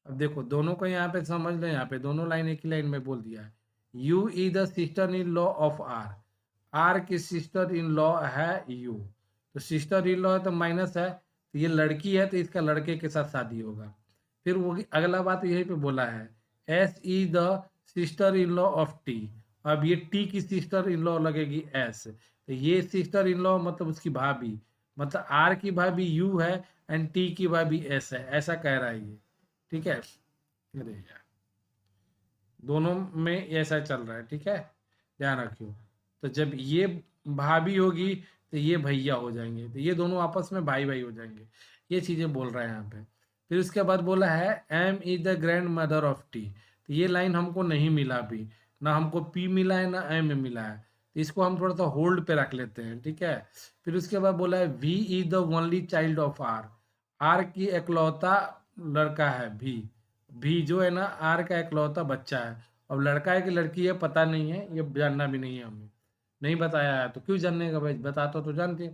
अब देखो दोनों को यहाँ पे समझ लो, यहाँ पे दोनों लाइन एक ही लाइन में बोल दिया है। U is the sister in law of R. R की सिस्टर इन लॉ है यू, तो सिस्टर इन लॉ है तो माइनस है, तो ये लड़की है तो इसका लड़के के साथ शादी होगा। फिर वो अगला बात यही पे बोला है, S is the sister in law of T. अब ये टी की सिस्टर इन लॉ लगेगी एस, तो ये सिस्टर इन लॉ मतलब उसकी भाभी, मतलब आर की भाभी यू है एंड टी की भाभी एस है, ऐसा कह रहा है ये। ठीक है, अरे यार दोनों में ऐसा चल रहा है। ठीक है, ध्यान रखियो। तो जब ये भाभी होगी तो ये भैया हो जाएंगे, तो ये दोनों आपस में भाई भाई हो जाएंगे, ये चीजें बोल रहा है यहाँ पे। फिर उसके बाद बोला है M is the grand mother of T. तो ये लाइन हमको नहीं मिला अभी, ना हमको पी मिला है ना एम मिला है, तो इसको हम थोड़ा सा होल्ड पे रख लेते हैं। ठीक है, फिर उसके बाद बोला है V is the only child of R. R की एकलौता लड़का है भी। भी जो है ना आर का एकलौता बच्चा है। अब लड़का है कि लड़की है पता नहीं है, ये जानना भी नहीं है, हमें नहीं बताया है तो क्यों जानने का भाई, बताता तो जानते।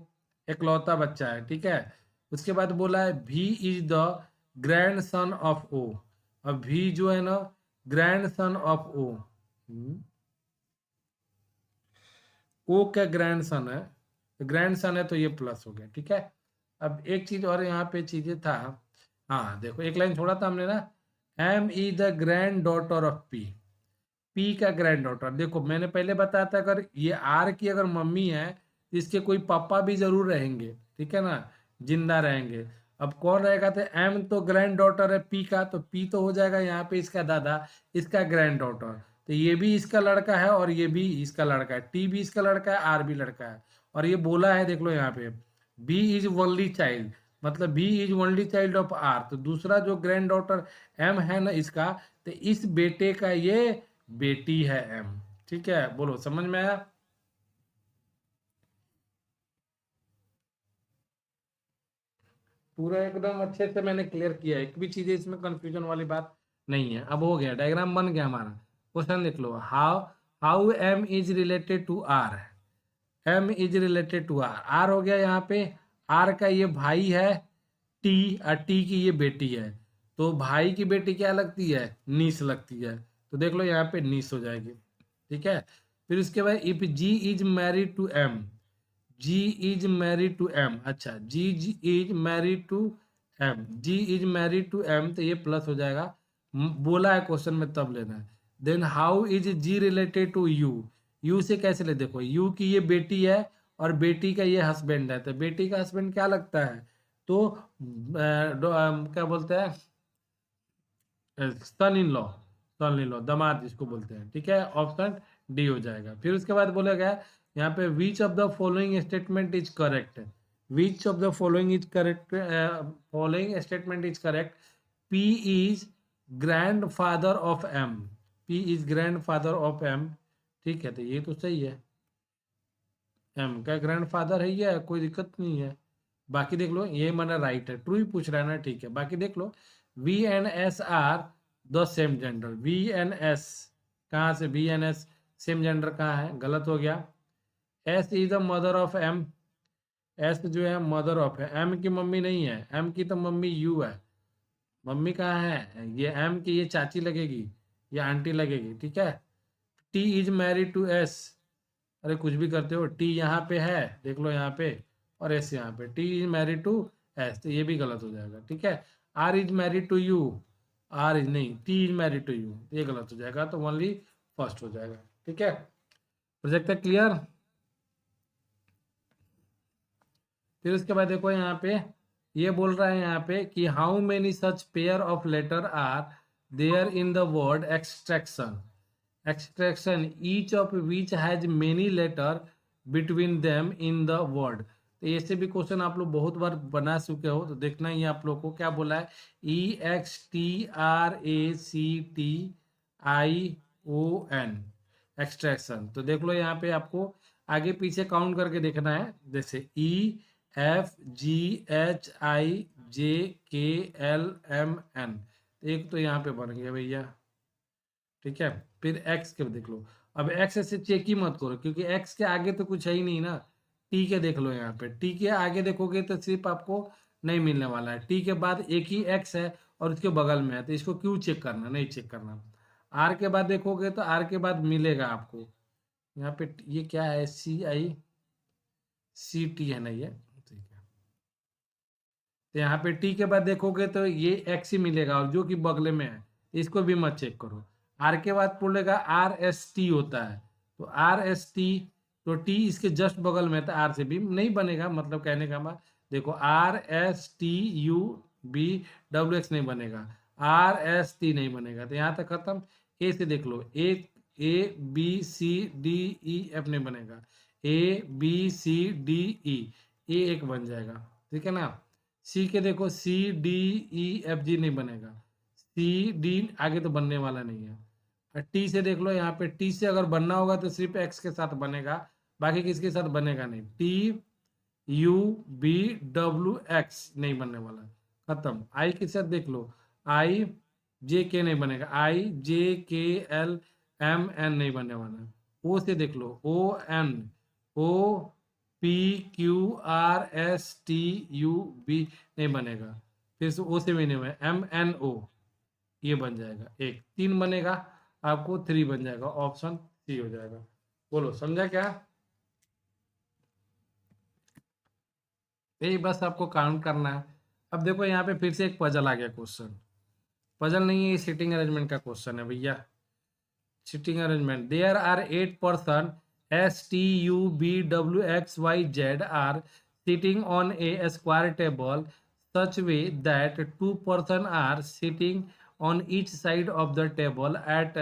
एकलौता बच्चा है। ठीक है, उसके बाद बोला है B is the grand son of O. अब भी जो है ना ग्रैंड सन ऑफ ओ, ओ का ग्रैंड सन है, ग्रैंड सन है तो ये प्लस हो गया। ठीक है, अब एक चीज और यहाँ पे चीजें था, हाँ देखो एक लाइन छोड़ा था हमने ना, M is the grand daughter of P. P का ग्रैंड डॉटर, देखो मैंने पहले बताया था अगर ये आर की अगर मम्मी है तो इसके कोई पापा भी जरूर रहेंगे। ठीक है ना, जिंदा रहेंगे। अब कौन रहेगा, तो एम तो ग्रैंड डॉटर है पी का, तो पी तो हो जाएगा यहाँ पे इसका दादा, इसका ग्रैंड डॉटर, तो ये भी इसका लड़का है और ये भी इसका लड़का है, टी भी इसका लड़का है आर भी लड़का है, और ये बोला है, देख लो यहाँ पे, बी इज ओनली चाइल्ड, मतलब B is only child of R, तो दूसरा जो ग्रैंड डॉटर एम है ना इसका, तो इस बेटे का ये बेटी है एम। ठीक है, बोलो समझ में आया? पूरा एकदम अच्छे से मैंने क्लियर किया है, एक भी चीज इसमें कंफ्यूजन वाली बात नहीं है। अब हो गया, डायग्राम बन गया हमारा। क्वेश्चन देख लो, how how M is related to R, M is related to R, R हो गया यहाँ पे, आर का ये भाई है टी, और टी की ये बेटी है, तो भाई की बेटी क्या लगती है, नीस लगती है, तो देख लो यहाँ पे नीस हो जाएगी। ठीक है, फिर उसके बाद if G is married to M, G is married to M, अच्छा G is married to M, G is married to M, तो ये प्लस हो जाएगा, बोला है क्वेश्चन में तब लेना है। Then how is G related to U, U से कैसे ले, देखो यू की ये बेटी है और बेटी का ये हस्बैंड है, तो बेटी का हस्बैंड क्या लगता है, तो क्या बोलते हैं, सन in law, sun in law दामाद जिसको बोलते हैं। ठीक है, ऑप्शन डी हो जाएगा। फिर उसके बाद बोला गया यहाँ पे which of the following statement is correct, which of the following is correct, following statement is correct, P is grand father of M, P is grand father of M. ठीक है, तो ये तो सही है, एम का ग्रैंड फादर है, ये कोई दिक्कत नहीं है। बाकी देख लो, ये माना राइट है, ट्रू ही पूछ रहा है ना, ठीक है। बाकी देख लो, V and S are the same gender, V and S कहाँ से, V and S same gender कहाँ है, गलत हो गया। S is the mother of M, S जो है मदर ऑफ है, एम की मम्मी नहीं है, एम की तो मम्मी यू है, मम्मी कहाँ है, ये एम की ये चाची लगेगी, ये आंटी लगेगी। ठीक है, T is married to S, अरे कुछ भी करते हो, टी यहाँ पे है देख लो यहाँ पे, और एस यहाँ पे, T is married to S, तो ये भी गलत हो जाएगा। ठीक है, R is married to U, R is नहीं, T is married to U, ये गलत हो जाएगा, तो ओनली फर्स्ट हो जाएगा। ठीक है, प्रोजेक्ट है क्लियर। फिर उसके बाद देखो यहाँ पे, ये बोल रहा है यहाँ पे कि how many such pair of letter are there in the word extraction, extraction each of which has many letter between them in the word, तो ऐसे भी क्वेश्चन आप लोग बहुत बार बना चुके हो, तो देखना ही आप लोग को क्या बोला है, E X T R A C T I O N, extraction. तो देख लो यहाँ पे आपको आगे पीछे काउंट करके देखना है, जैसे E F G H I जे के एल एम एन, एक तो यहाँ पे बन गया भैया। ठीक है, फिर एक्स के देख लो, अब एक्स से चेक ही मत करो क्योंकि एक्स के आगे तो कुछ है ही नहीं ना। टी के देख लो, यहाँ पे टी के आगे देखोगे तो सिर्फ आपको नहीं मिलने वाला है, टी के बाद एक ही एक्स है और उसके बगल में है, तो इसको क्यों चेक करना, नहीं चेक करना। आर के बाद देखोगे तो आर के बाद मिलेगा आपको, यहाँ पे ये क्या है, सी आई सी टी है ना ये, ठीक है, तो यहाँ पे टी के बाद देखोगे तो ये एक्स ही मिलेगा और जो कि बगले में है, इसको भी मत चेक करो। आर के बाद बोलेगा आर एस टी होता है, तो आर एस टी, तो टी इसके जस्ट बगल में, तो आर से भी नहीं बनेगा, मतलब कहने का बात, देखो R S T U B W X नहीं बनेगा, आर एस टी नहीं बनेगा, तो यहाँ तक खत्म। ए से देख लो, A B C D E F नहीं बनेगा, ए बी सी डी ई, ए एक बन जाएगा। ठीक है ना, सी के देखो, सी डी ई एफ जी नहीं बनेगा, सी डी आगे तो बनने वाला नहीं है। टी से देख लो, यहाँ पे टी से अगर बनना होगा तो सिर्फ एक्स के साथ बनेगा, बाकी किसके साथ बनेगा नहीं, T U B W X नहीं बनने वाला, खत्म। आई के साथ देख लो, आई जे के नहीं बनेगा, आई जे के एल एम एन नहीं बनने वाला। ओ से देख लो, O N O P Q R S T U B नहीं बनेगा, फिर से ओ से भी नहीं बनेगा, एम एन ओ ये बन जाएगा, एक तीन बनेगा आपको, थ्री बन जाएगा, ऑप्शन सी हो जाएगा। बोलो समझा क्या, यही बस आपको काउंट करना है। अब देखो यहाँ पे फिर से एक पजल आ गया, क्वेश्चन पजल नहीं है, ये सीटिंग अरेंजमेंट का क्वेश्चन है भैया। Seating arrangement, there are 8 person S T U B W X Y Z R sitting on a square table such way that 2 person are sitting on each side of the table at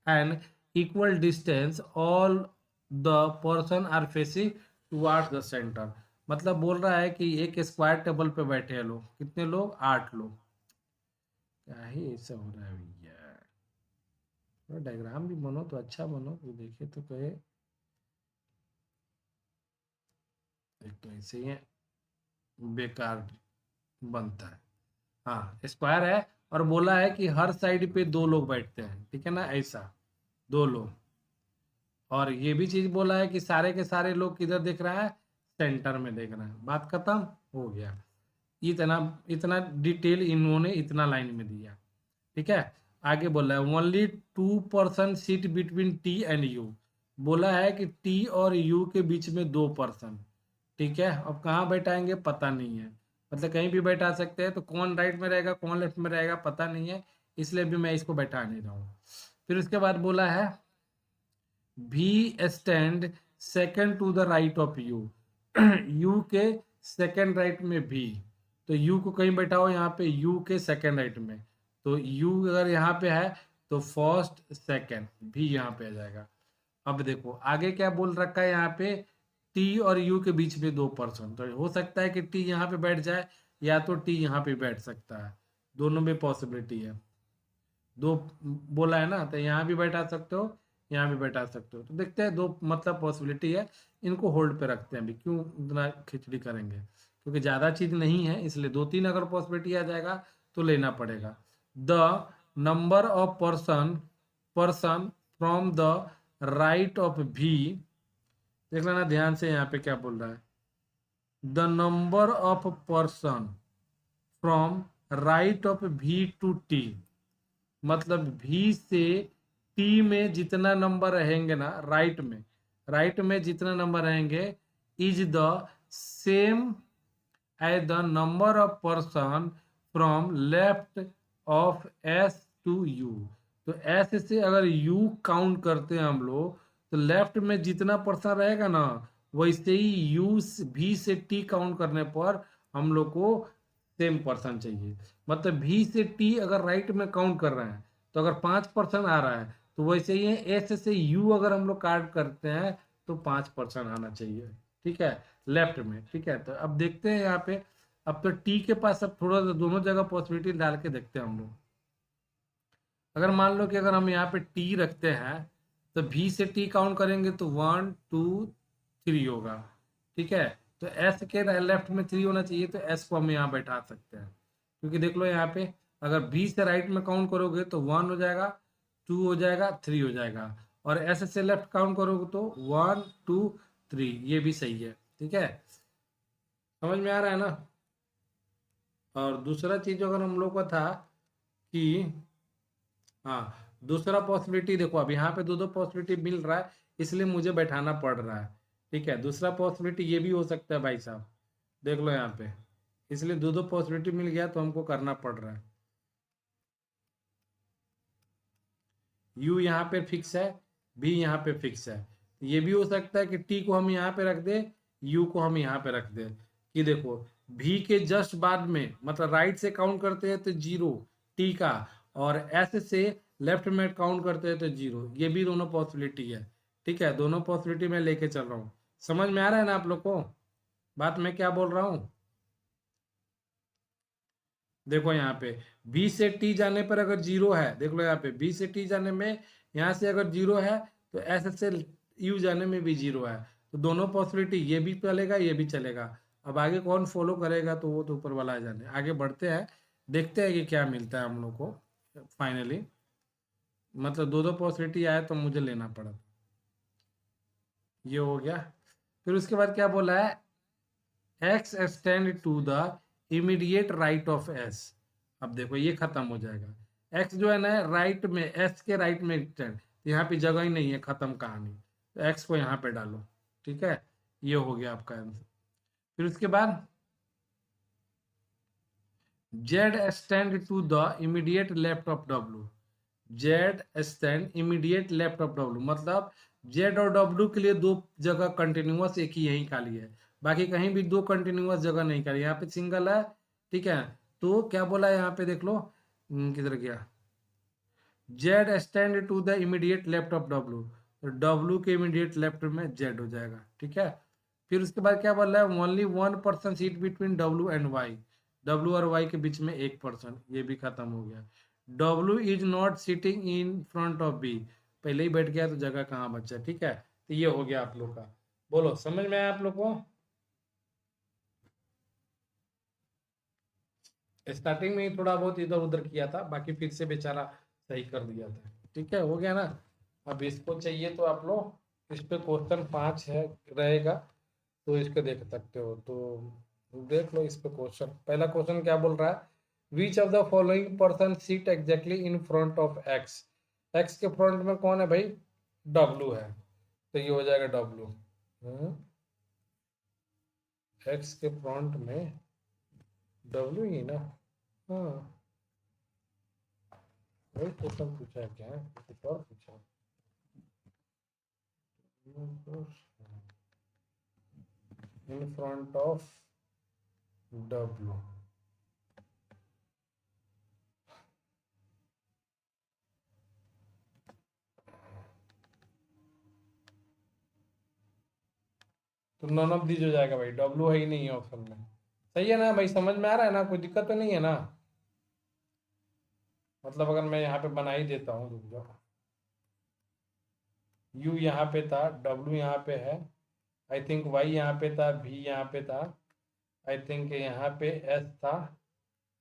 an equal distance, all the person are facing towards the centre. मतलब बोल रहा है कि एक square table पे बैठे हैं लोग, कितने लोग, 8 लोग। क्या ही ऐसा हो रहा है भैया, थोड़ा डायग्राम भी बनो तो अच्छा बनो, तो देखे तो कहे। एक तो ऐसे ही है, बेकार बनता है। हाँ स्क्वायर है, और बोला है कि हर साइड पे 2 लोग बैठते हैं, ठीक है ना, ऐसा 2 लोग। और ये भी चीज बोला है कि सारे के सारे लोग किधर देख रहा है, सेंटर में देख रहा है। बात खत्म हो गया। इतना इतना डिटेल इन्होंने इतना लाइन में दिया, ठीक है। आगे बोला है only 2% seat between T and you. बोला है कि टी और यू के बीच में 2%, ठीक है। अब कहाँ बैठाएंगे पता नहीं है, मतलब कहीं भी बैठा सकते हैं, तो कौन राइट में रहेगा कौन लेफ्ट में रहेगा पता नहीं है, इसलिए भी मैं इसको बैठा नहीं रहा हूँ। फिर उसके बाद बोला है B stand second to the right of U. U के सेकंड राइट में भी, तो यू को कहीं बैठाओ यहाँ पे, यू के सेकंड राइट में, तो यू अगर यहाँ पे है तो फर्स्ट सेकंड भी यहाँ पे आ जाएगा। अब देखो आगे क्या बोल रखा है यहाँ पे, टी और यू के बीच में 2%, तो हो सकता है कि टी यहाँ पे बैठ जाए या तो टी यहाँ पे बैठ सकता है, दोनों में पॉसिबिलिटी है। 2 बोला है ना, तो यहाँ भी बैठा सकते हो यहाँ भी बैठा सकते हो, तो देखते हैं 2 मतलब पॉसिबिलिटी है। इनको होल्ड पे रखते हैं अभी, क्यों इतना खिचड़ी करेंगे, क्योंकि ज़्यादा चीज़ नहीं है, इसलिए 2-3 अगर पॉसिबिलिटी आ जाएगा तो लेना पड़ेगा। The number of person from the right of भी, देख लेना ध्यान से यहाँ पे क्या बोल रहा है, the number of person from right of भी टू टी। मतलब भी से टी में जितना नंबर रहेंगे ना, राइट में जितना नंबर रहेंगे is the same as the number of person from left of S to you. तो एस से अगर यू काउंट करते हैं हम लोग, तो लेफ्ट में जितना पर्सन रहेगा ना, वैसे ही यू भी से टी काउंट करने पर हम लोग को सेम पर्सन चाहिए। मतलब भी से टी अगर राइट में काउंट कर रहे हैं, तो अगर 5% आ रहा है, तो वैसे ही एस से यू अगर हम लोग काउंट करते हैं तो 5% आना चाहिए, ठीक है, लेफ्ट में, ठीक है। तो अब देखते हैं यहाँ पे, अब तो टी के पास अब थोड़ा सा दोनों जगह पॉसिबिलिटी डाल के देखते हैं हम लोग। अगर मान लो कि अगर हम यहाँ पे टी रखते हैं, तो भी से टी काउंट करेंगे तो 1 2 3 होगा, ठीक है। तो एस के लेफ्ट में 3 होना चाहिए, तो एस को हम यहाँ बैठा सकते हैं, क्योंकि देख लो यहाँ पे अगर बी से राइट में काउंट करोगे तो 1 हो जाएगा, 2 हो जाएगा, 3 हो जाएगा, और एस से लेफ्ट काउंट करोगे तो 1 2 3, ये भी सही है, ठीक है। समझ में आ रहा है ना। और दूसरा चीज अगर हम लोग का था कि, हाँ दूसरा पॉसिबिलिटी देखो, अब यहाँ पे 2 पॉसिबिलिटी मिल रहा है, इसलिए मुझे बैठाना पड़ रहा है, ठीक है। दूसरा पॉसिबिलिटी ये भी हो सकता है भाई साहब, देख लो यहाँ पे, इसलिए 2 पॉसिबिलिटी मिल गया तो हमको करना पड़ रहा है। यू यहाँ पे फिक्स है, बी यहाँ पे फिक्स है, ये भी हो सकता है कि टी को हम यहाँ पे रख दे, यू को हम यहाँ पे रख दे, कि देखो भी के जस्ट बाद में, मतलब राइट से काउंट करते हैं तो 0 टी का, और एस से लेफ्ट में काउंट करते हैं तो 0, ये भी दोनों पॉसिबिलिटी है, ठीक है। दोनों पॉसिबिलिटी में लेके चल रहा हूँ, समझ में आ रहा है ना आप लोग को बात मैं क्या बोल रहा हूँ। देखो यहाँ पे बी से टी जाने पर अगर 0 है, देख लो यहाँ पे बी से टी जाने में यहाँ से अगर 0 है, तो एस से यू जाने में भी 0 है, तो दोनों पॉसिबिलिटी, ये भी चलेगा ये भी चलेगा। अब आगे कौन फॉलो करेगा तो वो तो ऊपर वाला जाने। आगे बढ़ते हैं, देखते हैं कि क्या मिलता है हम लोग को फाइनली। मतलब 2 पॉसिबिलिटी आए तो मुझे लेना पड़ा, ये हो गया। फिर उसके बाद क्या बोला है, X extend to the immediate right of S. अब देखो ये खत्म हो जाएगा, एक्स जो है ना राइट में, एस के राइट में एक्सटेंड, यहाँ पे जगह ही नहीं है, खत्म कहानी, तो एक्स को यहाँ पे डालो, ठीक है। ये हो गया आपका आंसर। फिर उसके बाद Z extend to the immediate left of W. Z extend immediate left of W, मतलब जेड और डब्ल्यू के लिए 2 जगह कंटिन्यूअस एक ही यहीं खाली है, बाकी कहीं भी 2 कंटिन्यूअस जगह नहीं खाली, यहाँ पे सिंगल है, ठीक है। तो क्या बोला है यहाँ पे देख लो, किधर गया, Z extend to the immediate left of W, तो डब्ल्यू के इमीडिएट लेफ्ट में जेड हो जाएगा, ठीक है। फिर उसके बाद क्या बोल रहा है, only 1% seat between W and Y, W और वाई के बीच में 1%, ये भी खत्म हो गया। W is not sitting in front of B, पहले ही बैठ गया तो जगह कहाँ बचा, ठीक है। तो ये हो गया आप लोग का। बोलो समझ में आया आप लोग को? स्टार्टिंग में ही थोड़ा बहुत इधर उधर किया था, बाकी फिर से बेचारा सही कर दिया था, ठीक है, हो गया ना। अब इसको चाहिए तो आप लोग इस पे क्वेश्चन 5 है रहेगा, तो इसको देख सकते हो, तो देख लो इस पे क्वेश्चन। पहला क्वेश्चन क्या बोल रहा है, which of the following person seat exactly in front of x, x के फ्रंट में कौन है भाई, डब्लू है, तो ये हो जाएगा डब्लू। एक्स के फ्रंट में डब्लू ही ना, हाँ वही क्वेश्चन पूछा है, क्या कुछ और पूछा, इन फ्रंट ऑफ डब्लू। तो नॉन ऑफ दीज हो जाएगा भाई, डब्लू है ही नहीं है ऑप्शन में। सही है ना भाई, समझ में आ रहा है ना, कोई दिक्कत तो नहीं है ना? मतलब अगर मैं यहाँ पे बना ही देता हूँ, रुक जाओ, यू यहाँ पे था, डब्लू यहाँ पे है, आई थिंक वाई यहाँ पे था, भी यहाँ पे था, आई थिंक यहाँ पे एस था,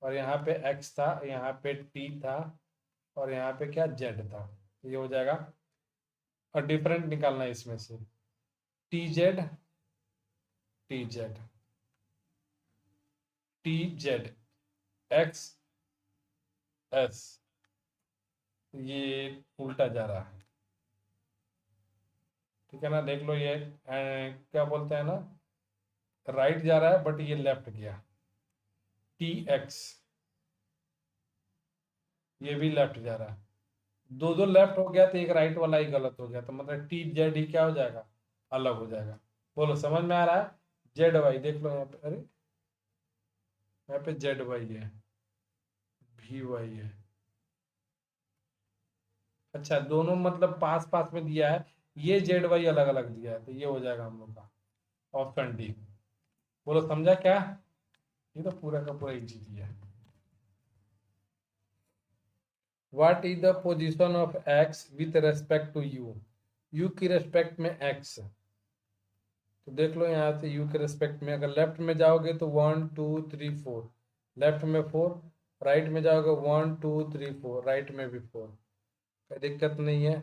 और यहाँ पे एक्स था, यहाँ पे टी था, और यहाँ पे क्या जेड था, ये हो जाएगा। और डिफरेंट निकालना है इसमें से, T Z, T Z, T Z, x S, ये उल्टा जा रहा है, ठीक है ना, देख लो ये क्या बोलते हैं ना, राइट जा रहा है बट ये लेफ्ट गया, टी एक्स, ये भी लेफ्ट जा रहा है, दो दो लेफ्ट हो गया तो एक राइट वाला ही गलत हो गया, तो मतलब टी जेड ही क्या हो जाएगा, अलग हो जाएगा। बोलो समझ में आ रहा है? जेड वाई देख लो यहाँ पे, अरे यहाँ पे जेड वाई है, भी वाई है, अच्छा दोनों मतलब पास पास में दिया है, ये जेड वाई अलग अलग दिया है, तो ये हो जाएगा हम लोग का ऑप्शन डी। बोलो समझा क्या? ये तो पूरा का पूरा इजी दिया है। What is the position of X with respect to U, U की रेस्पेक्ट में एक्स, तो देख लो यहाँ से यू के रेस्पेक्ट में, अगर लेफ्ट में जाओगे तो 1 2 3 4, लेफ्ट में 4, राइट में जाओगे 1 2 3 4, राइट में भी 4, कोई दिक्कत नहीं है।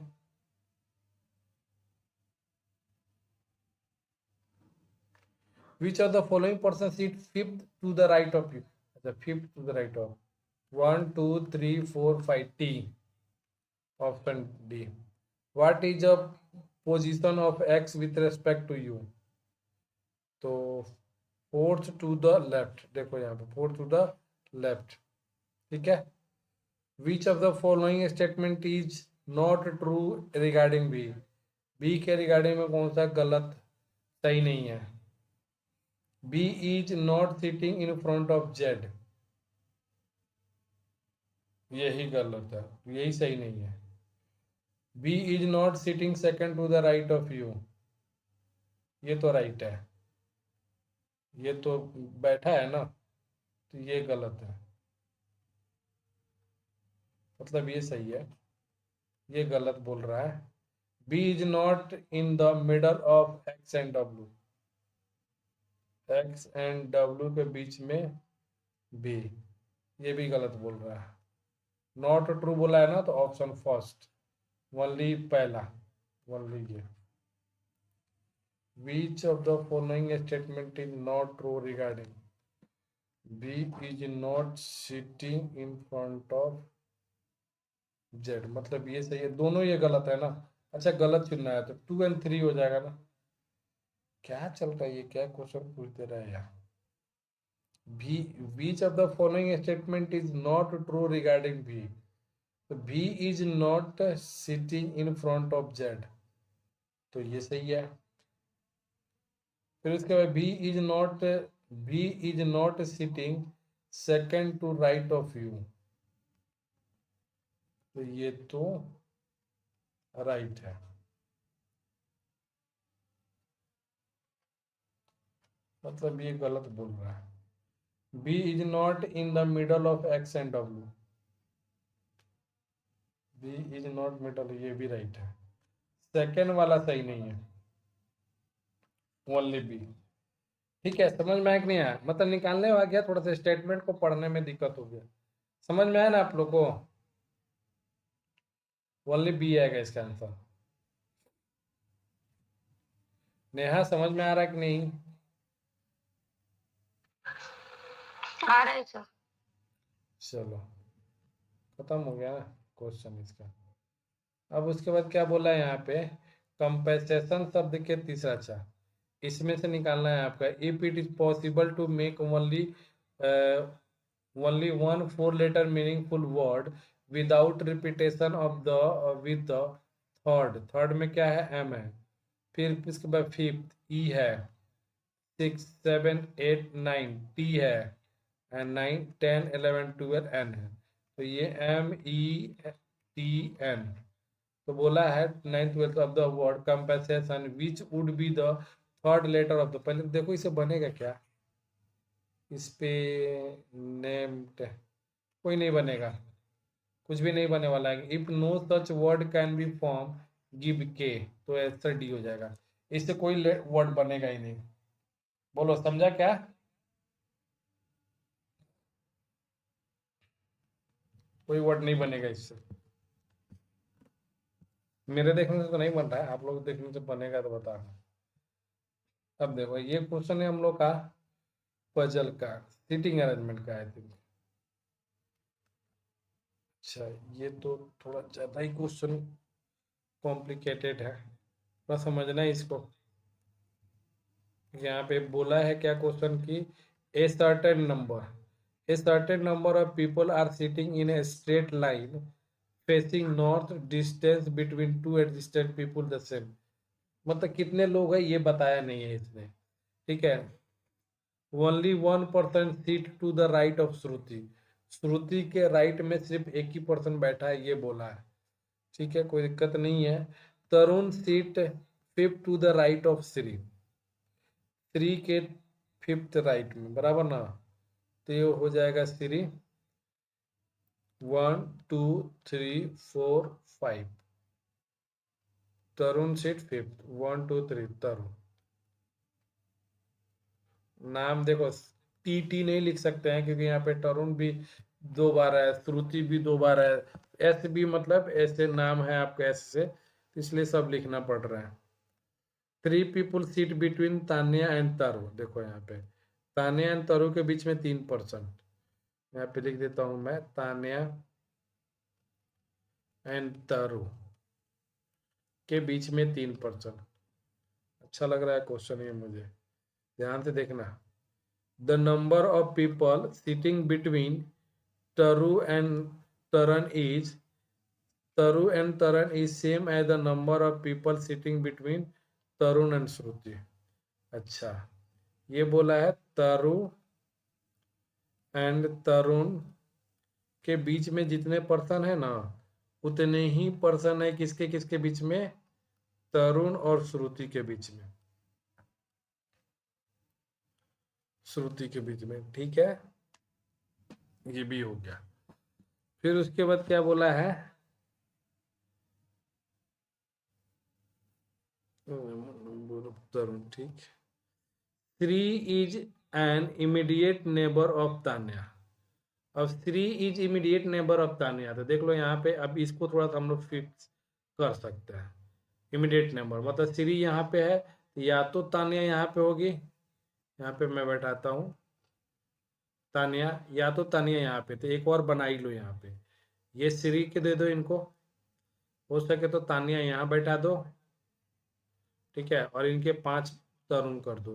Which of the following person seat fifth to the right of you, अच्छा fifth to the right of, 1 2 3 4 5, T, option D. What is the position of X with respect to you, तो fourth to the left, देखो यहाँ पे fourth to the left, ठीक है। Which of the following statement is not true regarding B, B के regarding में कौन सा गलत, सही नहीं है। B is not sitting in front of Z, यही गलत है, यही सही नहीं है। B is not sitting second to the right of U, ये तो राइट है, ये तो बैठा है ना, तो ये गलत है, मतलब ये सही है, ये गलत बोल रहा है। B is not in the middle of X and W, X and W के बीच में बी, ये भी गलत बोल रहा है। नॉट ट्रू बोला है ना, तो ऑप्शन फर्स्ट, ओनली पहला, ओनली ये। Which of the following statement is not true regarding B is not sitting in front of Z, मतलब ये सही है, दोनों ये गलत है ना, अच्छा गलत चुनना है तो 2 और 3 हो जाएगा ना। क्या चल रहा है, ये क्या क्वेश्चन पूछते रहे यार। भी which of the following statement is not true regarding B, तो B is not sitting in front of Z, तो ये सही है। फिर उसके बाद B is not sitting second to right of you, तो ये तो राइट है। मतलब ये गलत बोल रहा है। B is not in the middle of X and W. B is not middle, ये भी राइट है। सेकेंड वाला सही नहीं है, ओनली बी। ठीक है, समझ में आया कि नहीं आया? मतलब निकालने में आ गया, थोड़ा सा स्टेटमेंट को पढ़ने में दिक्कत हो गया। समझ में आया ना आप लोग को? ओनली बी आएगा इसका आंसर। नेहा समझ में आ रहा है कि नहीं? आ रहा है सर। चलो खत्म हो गया ना क्वेश्चन इसका। अब उसके बाद क्या बोला है यहाँ पे? कंपेंसेशन शब्द के तीसरा अच्छा, इसमें से निकालना है आपका। If it is possible to make only only one four letter meaningful word without repetition of the with the third में क्या है? एम है। फिर इसके बाद फिफ्थ ई है, 6 7 8 9 टी है, एंड 9 10 11 12 एन है। तो ये एम ई टी एन। तो बोला है 9th 12th of the word compensation which would be the third letter of the. पहले देखो इसे बनेगा क्या, इस पे नेम्ड कोई नहीं बनेगा, कुछ भी नहीं बने वाला है। If no such word can be form give K, तो आंसर डी हो जाएगा। इससे कोई वर्ड बनेगा ही नहीं। बोलो समझा क्या? कोई वर्ड नहीं बनेगा इससे। मेरे देखने से तो नहीं बन रहा है, आप लोग देखने से बनेगा तो बता। अब देखो ये क्वेश्चन है हम लोग का पजल का, सीटिंग अरेंजमेंट का है। अच्छा ये तो थोड़ा ज़्यादा ही क्वेश्चन कॉम्प्लिकेटेड है, थोड़ा समझना है इसको। यहाँ पे बोला है क्या क्वेश्चन की? A certain number of people are sitting in a straight line facing north, distance between two adjacent people the same. मतलब कितने लोग हैं ये बताया नहीं है इसने। ठीक है, only 1% seat to the right of Shruti, Shruti के राइट में सिर्फ एक ही पर्सन बैठा है, ये बोला है। ठीक है, कोई दिक्कत नहीं है। Tarun seat fifth to the right of Shri, Shri के फिफ्थ राइट में, बराबर ना? तो ये हो जाएगा श्री 1 2 3 4 5। तरुण सीट फिफ्थ 1 2 3 तरुण। नाम देखो टी टी नहीं लिख सकते हैं क्योंकि यहाँ पे तरुण भी 2 बार है, श्रुति भी 2 बार है, एस भी मतलब ऐसे नाम है आपके एस से, तो इसलिए सब लिखना पड़ रहा है। 3 people seat between Tanya and तरु। देखो यहाँ पे तान्या एंड तरु के बीच में 3%। यहाँ पे लिख देता हूं मैं, तान्या एंड तरु के बीच में 3%। अच्छा लग रहा है क्वेश्चन ये मुझे, ध्यान से देखना। The number of people sitting between Taru and Tarun is, Taru and Tarun is same as the number of people sitting between Tarun and Shruti. अच्छा ये बोला है तरु एंड तरुण के बीच में जितने पर्सन है ना, उतने ही पर्सन है किसके किसके बीच में? तरुण और श्रुति के बीच में, श्रुति के बीच में। ठीक है, ये भी हो गया। फिर उसके बाद क्या बोला है? तरुण, ठीक। Shri is an immediate neighbour of Tanya. अब Shri is immediate neighbour of Tanya, तो देख लो यहाँ पे। अब इसको थोड़ा सा हम लोग फिक्स कर सकते हैं। इमीडिएट नेबर मतलब श्री यहाँ पे है, या तो तान्या यहाँ पे होगी, यहाँ पे मैं बैठाता हूँ तान्या, या तो तान्या यहाँ पे। तो एक और बना ही लो यहाँ पे, ये श्री के दे दो इनको, हो सके तो तान्या यहाँ बैठा दो। ठीक है, और इनके 5 तरुण कर दो,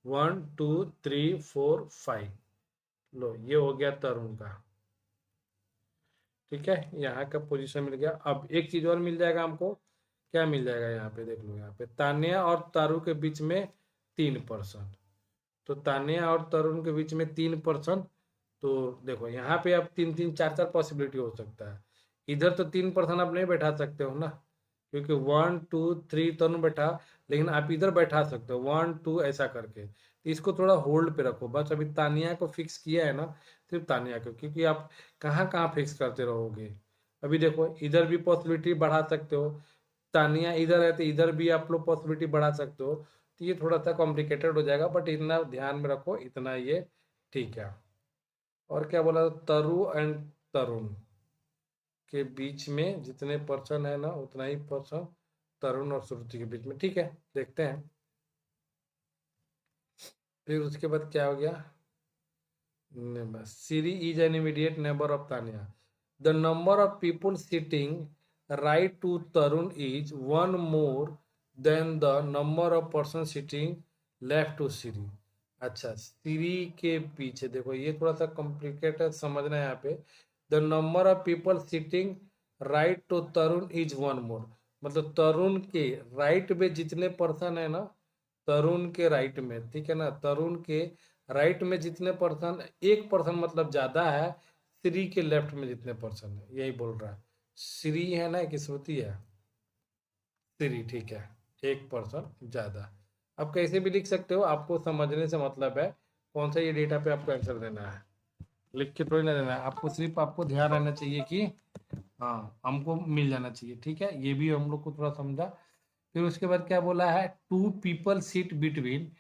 1 2 3 4 5। लो ये हो गया तरुण का। ठीक है, यहाँ का पोजीशन मिल गया। अब एक चीज और मिल जाएगा हमको, क्या मिल जाएगा यहाँ पे? देख लो यहाँ पे तान्या और तारू के बीच में 3%। तो तान्या और तरुण के बीच में 3%। तो देखो यहाँ पे अब 3 3 4 4 पॉसिबिलिटी हो सकता है। इधर तो 3% आप नहीं बैठा सकते हो ना, क्योंकि 1 2 3 तरुण बैठा, लेकिन आप इधर बैठा सकते हो 1 2 ऐसा करके। तो इसको थोड़ा होल्ड पे रखो बस। अभी तानिया को फिक्स किया है ना, सिर्फ तानिया को, क्योंकि आप कहाँ कहाँ फिक्स करते रहोगे। अभी देखो इधर भी पॉसिबिलिटी बढ़ा सकते हो, तानिया इधर है तो इधर भी आप लोग पॉसिबिलिटी बढ़ा सकते हो। तो ये थोड़ा सा कॉम्प्लिकेटेड हो जाएगा, बट इतना ध्यान में रखो, इतना ये ठीक है। और क्या बोला, तरु एंड तरुण के बीच में जितने पर्सन है ना उतना ही पर्सन तरुण और श्रुति के बीच में, ठीक है देखते हैं। फिर उसके बाद क्या हो गया, Siri is an immediate neighbor of Tanya. The number of people sitting right to Tarun is one more than the number of persons sitting left to Siri. अच्छा, Siri के पीछे देखो, ये थोड़ा सा कॉम्प्लिकेटेड समझना है यहाँ पे। The number of people sitting right to Tarun is one more, मतलब तरुण के राइट में जितने पर्सन है ना, तरुण के राइट में, ठीक है ना, तरुण के राइट में जितने पर्सन, एक पर्सन मतलब ज्यादा है श्री के लेफ्ट में जितने पर्सन है, यही बोल रहा है। श्री है ना कि श्रुति है, श्री, ठीक है, एक पर्सन ज्यादा। आप कैसे भी लिख सकते हो, आपको समझने से मतलब है कौन सा ये डेटा पे आपको आंसर देना है, लिख के थोड़ी ना देना है आपको, सिर्फ आपको ध्यान रहना चाहिए कि हाँ हमको मिल जाना चाहिए, ठीक है। ये भी हम लोग को थोड़ा समझा। फिर उसके बाद क्या बोला है, two people seat between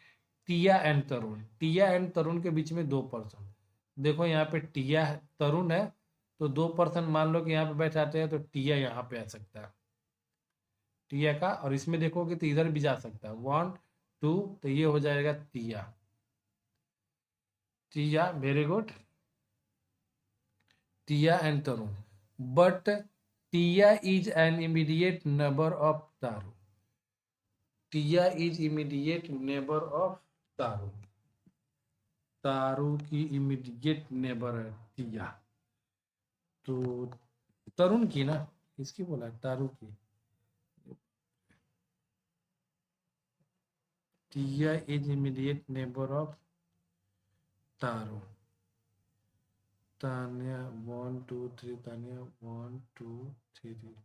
Tia and Tarun, Tia and Tarun के बीच में दो पर्सन। देखो यहाँ पे टिया तरुण है, तो दो पर्सन मान लो कि यहाँ पे बैठाते हैं, तो टिया यहाँ पे आ सकता है, टिया का, और इसमें देखोगे तो इधर भी जा सकता है, 1 2, तो ये हो जाएगा Tia, Tia, very good, Tia and Tarun. But Tia is an immediate neighbour of Taru, Tia is immediate neighbour of Taru, Taru की इमीडिएट नेबर है टिया। तो तरुण की ना, किसकी बोला है, तारू की। टिया इज इमीडिएट नेबर ऑफ तारू। तान्या 1 2 3, तान्या 1 2 3।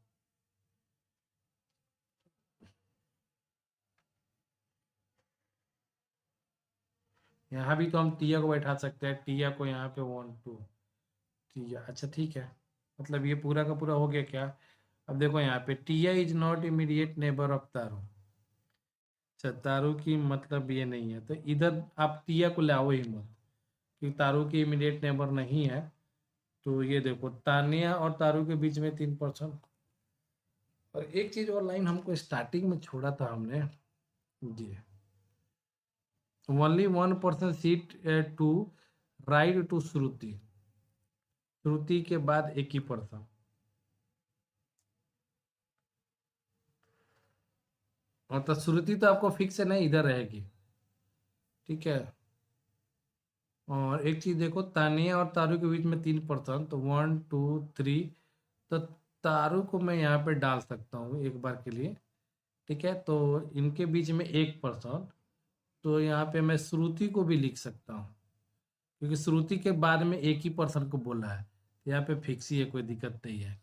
यहाँ भी तो हम टिया को बैठा सकते हैं, टिया को यहाँ पे 1 2 टिया, अच्छा ठीक है, मतलब ये पूरा का पूरा हो गया क्या। अब देखो यहाँ पे Tia is not immediate neighbour of Taru, अच्छा तारू की मतलब ये नहीं है, तो इधर आप टिया को लाओ ही मत, क्योंकि तारू की इमीडिएट नेबर नहीं है। तो ये देखो तानिया और तारू के बीच में 3%। और एक चीज और लाइन हमको स्टार्टिंग में छोड़ा था हमने, ये only 1% seat to right to Shruti, Shruti के बाद एक ही पर्सन, मतलब श्रुति तो आपको फिक्स है नहीं, इधर रहेगी, ठीक है। और एक चीज देखो, तानिया और तारू के बीच में 3%, तो 1 2 3, तो तारू को मैं यहाँ पे डाल सकता हूँ एक बार के लिए, ठीक है। तो इनके बीच में 1%, तो यहाँ पे मैं श्रुति को भी लिख सकता हूँ, क्योंकि श्रुति के बाद में एक ही पर्सन को बोला है, तो यहाँ पे फिक्स ही है, कोई दिक्कत नहीं है।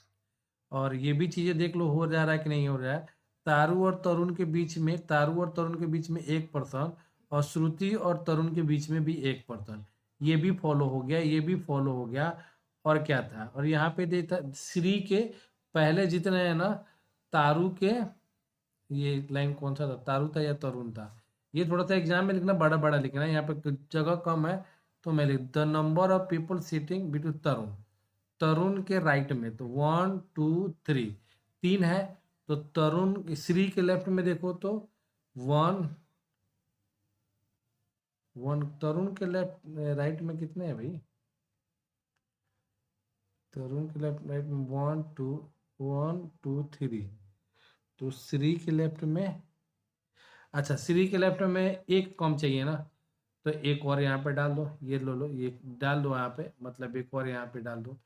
और ये भी चीजें देख लो हो जा रहा है कि नहीं हो रहा है, तारू और तरुण के बीच में, तारू और तरुण के बीच में 1%, और श्रुति और तरुण के बीच में भी 1%, ये भी फॉलो हो गया, ये भी फॉलो हो गया। और क्या था, और यहाँ पे देता श्री के पहले जितने हैं ना, तारू के, ये लाइन कौन सा था, तारू था या तरुण था, ये थोड़ा सा एग्जाम में लिखना, बड़ा बड़ा लिखना है, यहाँ पे जगह कम है, तो मैं लिख the number of people sitting between Tarun, Tarun के राइट में, तो 1 2 3, 3 है, तो तरुण श्री के लेफ्ट में देखो तो 1 1, तरुण के लेफ्ट राइट में कितने हैं भाई, तरुण के लेफ्ट राइट में 1 2 1 2 3, तो श्री के लेफ्ट में, अच्छा श्री के लेफ्ट में एक कम चाहिए ना, तो एक और यहाँ पे डाल दो, ये लो ये डाल दो यहाँ पे, मतलब एक और यहाँ पे डाल दो,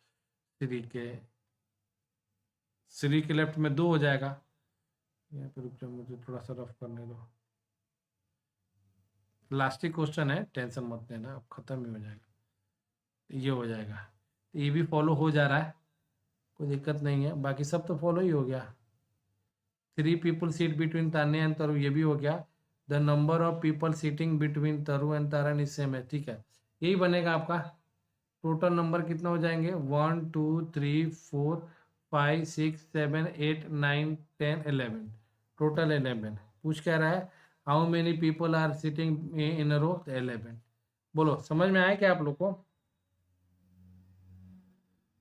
श्री के लेफ्ट में 2 हो जाएगा। यहाँ पे रुक जाओ, मुझे थोड़ा सा रफ करने दो, लास्टिक क्वेश्चन है, टेंशन मत लेना, अब खत्म ही हो जाएगा, ये हो जाएगा, ये भी फॉलो हो जा रहा है, कोई दिक्कत नहीं है, बाकी सब तो फॉलो ही हो गया। 3 people seat between Tanya and Taru, ये भी हो गया। The number of people sitting between Taru and Taran is same है, ठीक है, यही बनेगा आपका। टोटल नंबर कितना हो जाएंगे 1 2 3 4 5 6 7 8 9 10 11, टोटल 11। पूछ क्या रहा है, how many people are sitting in a row, 11। बोलो समझ में आया क्या आप लोग को?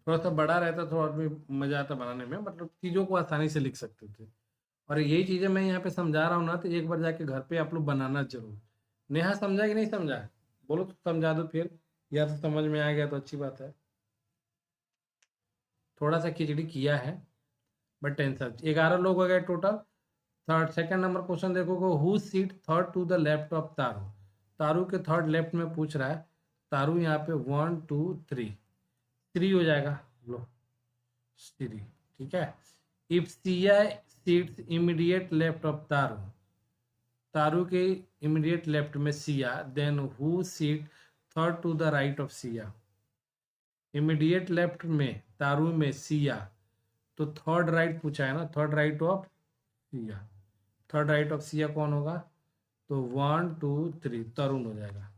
थोड़ा सा बड़ा रहता तो और भी मजा आता बनाने में, मतलब चीज़ों को आसानी से लिख सकते थे। और यही चीज़ें मैं यहाँ पे समझा रहा हूँ ना, तो एक बार जाके घर पे आप लोग बनाना जरूर। नेहा समझा कि नहीं समझा? बोलो तो समझा दो फिर, या तो समझ में आ गया तो अच्छी बात है। थोड़ा सा खिचड़ी किया है बट टेंशन, 11 लोग हो गए total. Third second number question देखोगे, who seat third to the left of Taru, Taru के थर्ड लेफ्ट में पूछ रहा है। तारू यहाँ पे 1 2 3, 3 हो जाएगा, लो 3, ठीक है। If Siya sits immediate left of Taru, Taru के इमीडिएट लेफ्ट में Siya, then who seat third to the right of Siya, immediate left में तारू में सिया, तो थर्ड राइट पूछा है ना, third right of Siya, third right of Siya कौन होगा, तो 1 2 3 तरुण हो जाएगा,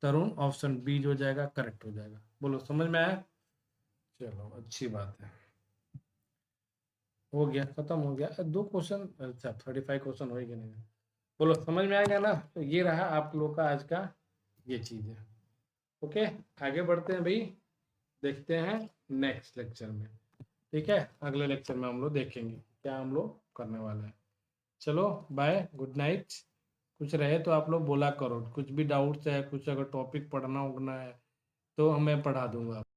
तरुण ऑप्शन बी हो जाएगा, करेक्ट हो जाएगा। बोलो समझ में आया? चलो अच्छी बात है, हो गया, खत्म हो गया। 2 क्वेश्चन, अच्छा 35 क्वेश्चन हो गए नहीं। बोलो समझ में आ गया ना? तो ये रहा आप लोग का आज का ये चीज़ है। ओके, आगे बढ़ते हैं भाई, देखते हैं नेक्स्ट लेक्चर में, ठीक है। अगले लेक्चर में हम लोग देखेंगे क्या हम लोग करने वाले हैं। चलो बाय, गुड नाइट। कुछ रहे तो आप लोग बोला करो, कुछ भी डाउट्स है, कुछ अगर टॉपिक पढ़ना उड़ना है तो मैं पढ़ा दूंगा।